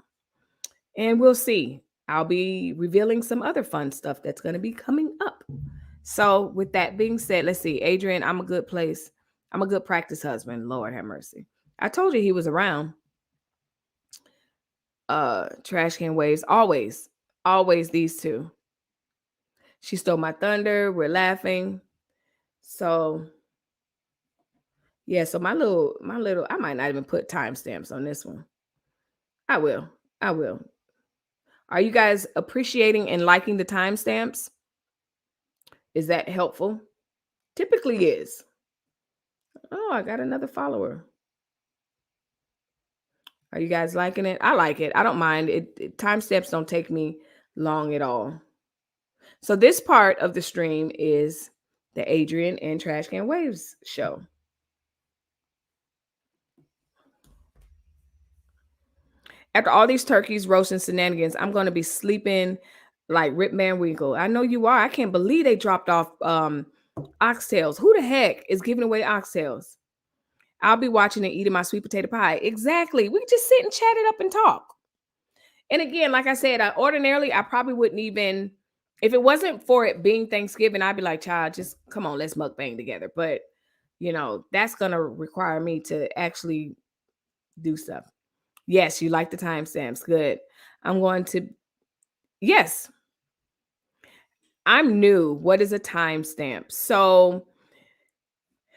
And we'll see. I'll be revealing some other fun stuff that's going to be coming up. So, with that being said, let's see. Adrian, I'm a good place. I'm a good practice husband. Lord have mercy. I told you he was around. Trash can waves. Always these two. She stole my thunder. We're laughing. So, yeah, so my little, I might not even put timestamps on this one. I will. I will. Are you guys appreciating and liking the timestamps? Is that helpful? Typically is. Oh, I got another follower. Are you guys liking it? I like it. I don't mind. Timestamps don't take me long at all. So this part of the stream is the Adrian and Trash Can Waves show. After all these turkeys, roasting shenanigans, I'm going to be sleeping like Rip Van Winkle. I know you are. I can't believe they dropped off oxtails. Who the heck is giving away oxtails? I'll be watching and eating my sweet potato pie. Exactly. We just sit and chat it up and talk. And again, like I said, ordinarily, I probably wouldn't even, if it wasn't for it being Thanksgiving, I'd be like, child, just come on, let's mukbang together. But, that's going to require me to actually do stuff. Yes, you like the timestamps. Good. I'm going to, yes, I'm new. What is a timestamp? So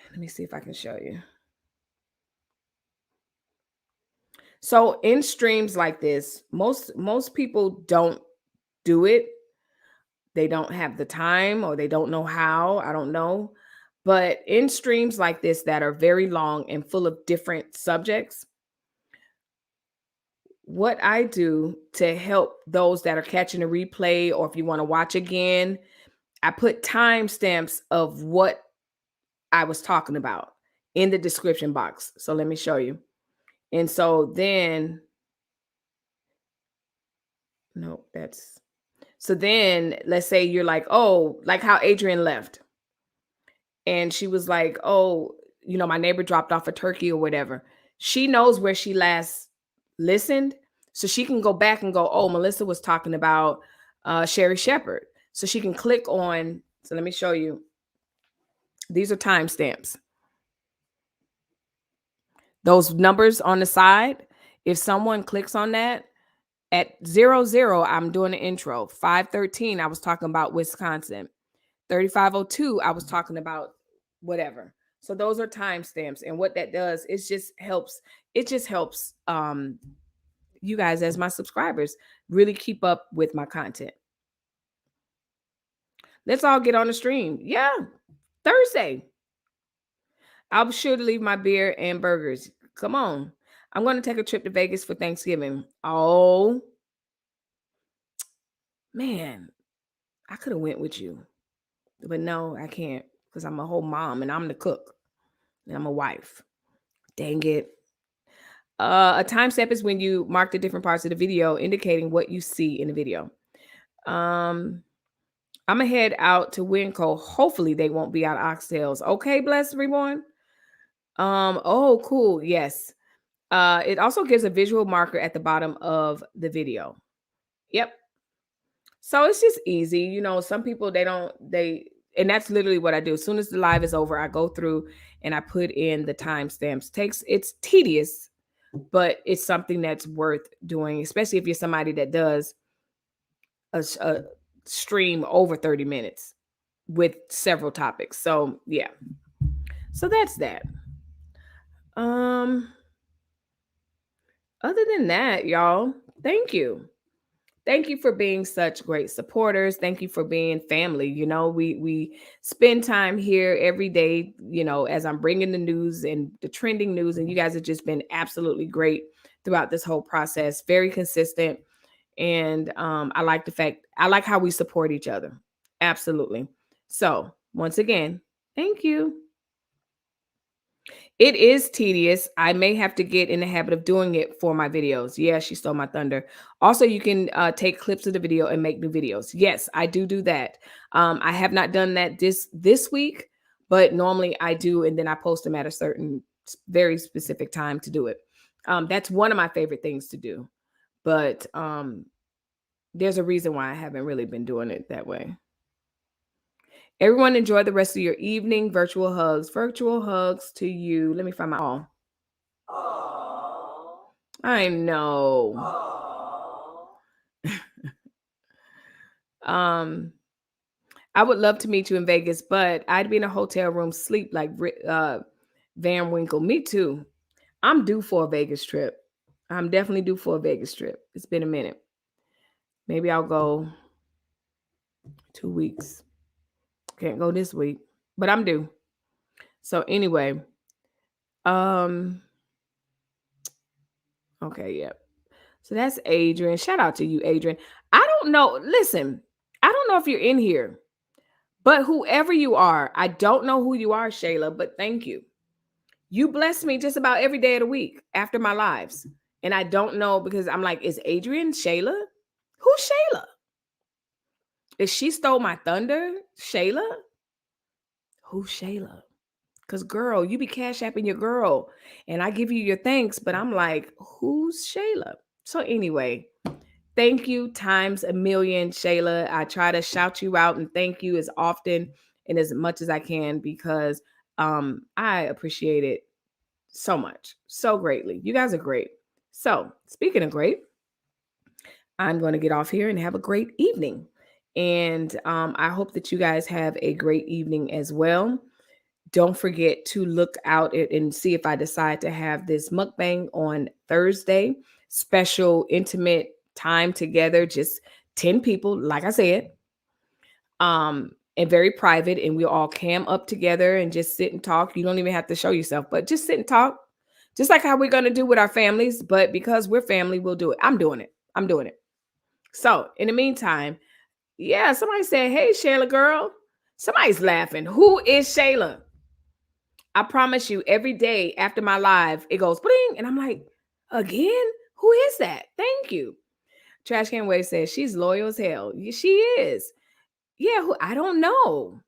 let me see if I can show you. So in streams like this, most people don't do it. They don't have the time, or they don't know how. I don't know. But in streams like this that are very long and full of different subjects, what I do to help those that are catching a replay, or if you want to watch again, I put timestamps of what I was talking about in the description box. So let me show you. And so then, no, that's, so then let's say you're like, oh, like how Adrian left. And she was like, oh, my neighbor dropped off a turkey or whatever. She knows where she last listened. So she can go back and go, oh, Melissa was talking about Sherri Shepherd. So she can click on, so let me show you. These are timestamps. Those numbers on the side, if someone clicks on that, at 00, I'm doing an intro. 5:13, I was talking about Wisconsin. 35:02, I was talking about whatever. So those are timestamps. And what that does is it just helps you guys as my subscribers really keep up with my content. Let's all get on the stream. Yeah, Thursday. I'll be sure to leave my beer and burgers. Come on. I'm going to take a trip to Vegas for Thanksgiving. Oh, man. I could have went with you. But no, I can't, because I'm a whole mom and I'm the cook and I'm a wife. Dang it. A timestamp is when you mark the different parts of the video indicating what you see in the video. I'm gonna head out to Winco. Hopefully they won't be out of oxtails. Okay, Bless Reborn. Oh, cool. Yes. It also gives a visual marker at the bottom of the video. Yep. So it's just easy. Some people and that's literally what I do. As soon as the live is over, I go through and I put in the timestamps. It's tedious, but it's something that's worth doing, especially if you're somebody that does a stream over 30 minutes with several topics. So yeah. So that's that. Other than that, y'all, thank you. Thank you for being such great supporters. Thank you for being family. We spend time here every day, as I'm bringing the news and the trending news, and you guys have just been absolutely great throughout this whole process. Very consistent. And I like how we support each other. Absolutely. So once again, thank you. It is tedious. I may have to get in the habit of doing it for my videos. Yeah, she stole my thunder. Also, you can take clips of the video and make new videos. Yes, I do that. I have not done that this week, but normally I do, and then I post them at a certain very specific time to do it. That's one of my favorite things to do, but there's a reason why I haven't really been doing it that way. Everyone enjoy the rest of your evening. Virtual hugs. Virtual hugs to you. Let me find my all. I know. I would love to meet you in Vegas, but I'd be in a hotel room sleep like Van Winkle. Me too. I'm due for a Vegas trip. I'm definitely due for a Vegas trip. It's been a minute. Maybe I'll go 2 weeks. Can't go this week, but I'm due. So anyway, okay, yeah. So that's Adrian. Shout out to you, Adrian. I don't know. Listen, I don't know if you're in here, but whoever you are, I don't know who you are, Shayla, but thank you. You bless me just about every day of the week after my lives. And I don't know, because I'm like, is Adrian Shayla? Who's Shayla? Is she stole my thunder? Shayla? Who's Shayla? Because, girl, you be cash apping your girl. And I give you your thanks, but I'm like, who's Shayla? So anyway, thank you times a million, Shayla. I try to shout you out and thank you as often and as much as I can, because I appreciate it so much, so greatly. You guys are great. So speaking of great, I'm going to get off here and have a great evening. And I hope that you guys have a great evening as well. Don't forget to look out and see if I decide to have this mukbang on Thursday. Special, intimate time together, just 10 people, like I said. And very private, and we'll all cam up together and just sit and talk. You don't even have to show yourself, but just sit and talk. Just like how we're going to do with our families, but because we're family, we'll do it. I'm doing it. I'm doing it. So in the meantime, yeah, somebody said, hey, Shayla girl. Somebody's laughing. Who is Shayla? I promise you, every day after my live, it goes bling. And I'm like, again? Who is that? Thank you. Trash Can Wave says, she's loyal as hell. Yeah, she is. Yeah, I don't know.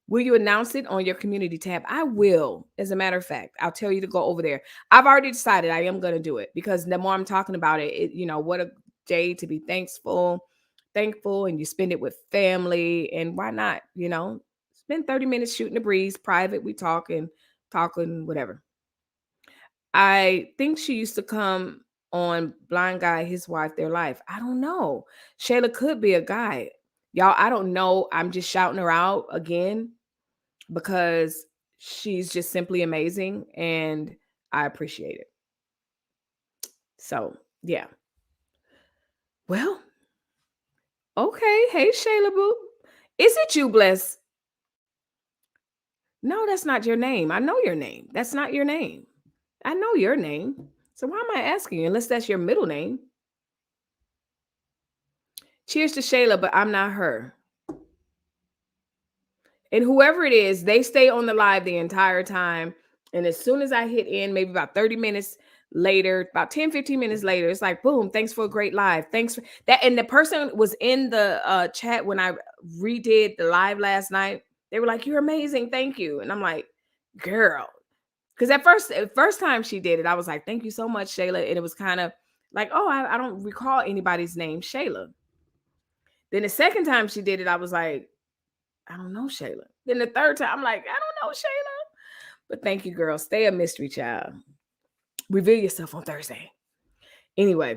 Will you announce it on your community tab? I will. As a matter of fact, I'll tell you to go over there. I've already decided I am going to do it because the more I'm talking about it, what a day to be thankful, and you spend it with family. And why not? Spend 30 minutes shooting the breeze, private. We talking, whatever. I think she used to come on Blind Guy, his wife, their life. I don't know. Shayla could be a guy. Y'all, I don't know. I'm just shouting her out again because she's just simply amazing and I appreciate it. So, yeah. Well, okay. Hey, Shayla Boo. Is it you, Bless? No, that's not your name. I know your name. That's not your name. I know your name. So why am I asking you? Unless that's your middle name. Cheers to Shayla, but I'm not her. And whoever it is, they stay on the live the entire time. And as soon as I hit in, maybe about 30 minutes later, about 10, 15 minutes later, it's like, boom, thanks for a great live. Thanks for that. And the person was in the chat when I redid the live last night. They were like, you're amazing. Thank you. And I'm like, girl. Because at first time she did it, I was like, thank you so much, Shayla. And it was kind of like, oh, I don't recall anybody's name, Shayla. Then the second time she did it, I was like, I don't know, Shayla. Then the third time, I'm like, I don't know, Shayla. But thank you, girl. Stay a mystery child. Reveal yourself on Thursday. Anyway,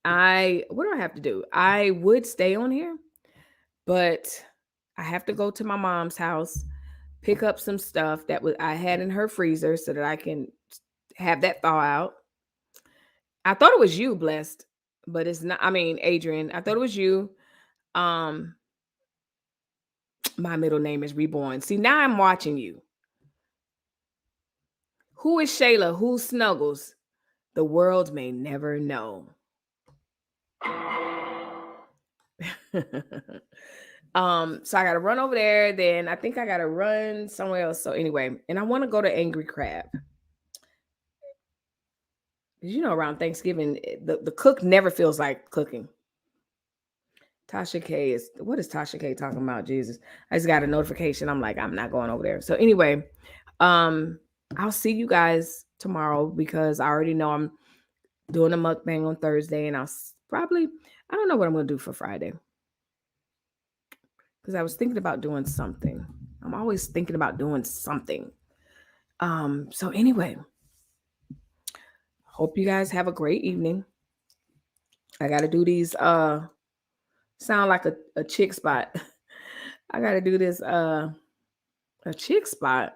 what do I have to do? I would stay on here, but I have to go to my mom's house, pick up some stuff that I had in her freezer so that I can have that thaw out. I thought it was you, Blessed, but it's not. I mean, Adrian, I thought it was you. Um, my middle name is Reborn. See, now I'm watching you. Who is Shayla? Who snuggles? The world may never know. So I gotta run over there. Then I think I gotta run somewhere else. So anyway, and I want to go to Angry Crab. Around Thanksgiving, the cook never feels like cooking. Tasha K what is Tasha K talking about? Jesus. I just got a notification. I'm like, I'm not going over there. So anyway, I'll see you guys tomorrow because I already know I'm doing a mukbang on Thursday, and I don't know what I'm gonna do for Friday. Because I was thinking about doing something. I'm always thinking about doing something. So anyway, hope you guys have a great evening. I gotta do these sound like a chick spot. I gotta do this a chick spot.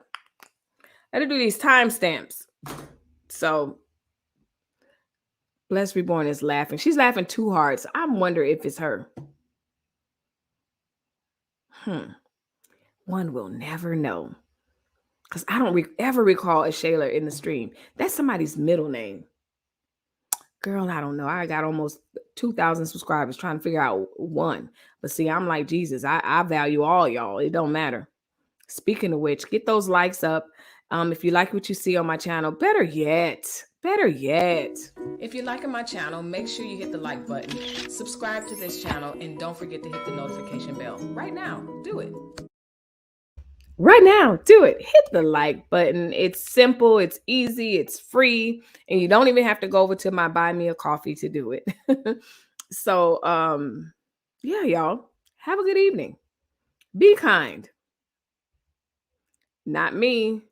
I gotta do these timestamps. So Bless Reborn is laughing. She's laughing too hard. So I'm wondering if it's her. One will never know. Because I don't ever recall a Shayla in the stream. That's somebody's middle name. Girl, I don't know. I got almost 2,000 subscribers trying to figure out one. But see, I'm like, Jesus, I value all y'all. It don't matter. Speaking of which, get those likes up. If you like what you see on my channel, better yet, if you're liking my channel, make sure you hit the like button, subscribe to this channel, and don't forget to hit the notification bell. Right now, do it. Right now, do it. Hit the like button. It's simple, it's easy, it's free, and you don't even have to go over to my Buy Me a Coffee to do it. So, yeah, y'all, have a good evening. Be kind. Not me.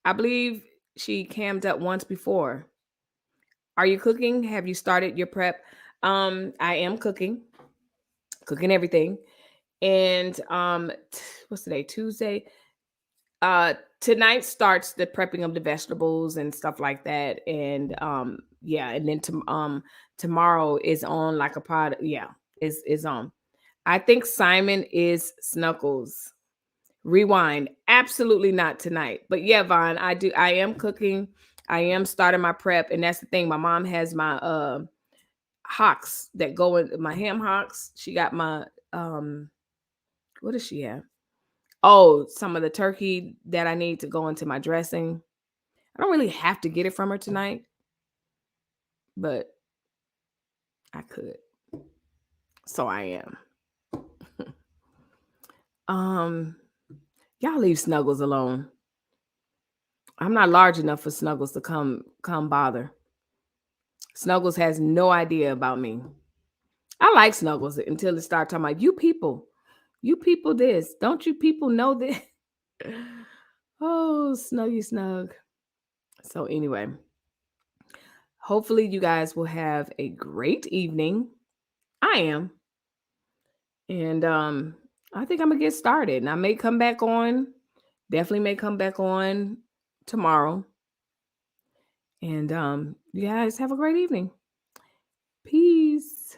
I believe she cammed up once before. Are you cooking? Have you started your prep? I am cooking everything. And what's today? Tuesday. Tonight starts the prepping of the vegetables and stuff like that. And yeah, and then tomorrow is on like a pod. Yeah, is on. I think Simon is Snuggles. Rewind. Absolutely not tonight. But yeah, Vaughn, I am cooking. I am starting my prep, and that's the thing. My mom has my hocks that go in my ham hocks. She got my what does she have? Oh, some of the turkey that I need to go into my dressing. I don't really have to get it from her tonight, but I could. So I am. um y'all leave Snuggles alone. I'm not large enough for Snuggles to come bother. Snuggles has no idea about me. I like Snuggles until it start talking about you people. You people this. Don't you people know this? Oh, Snuggy Snug. So anyway, hopefully you guys will have a great evening. I am. And I think I'm gonna get started. And I may come back on. Definitely may come back on tomorrow. And you guys have a great evening. Peace.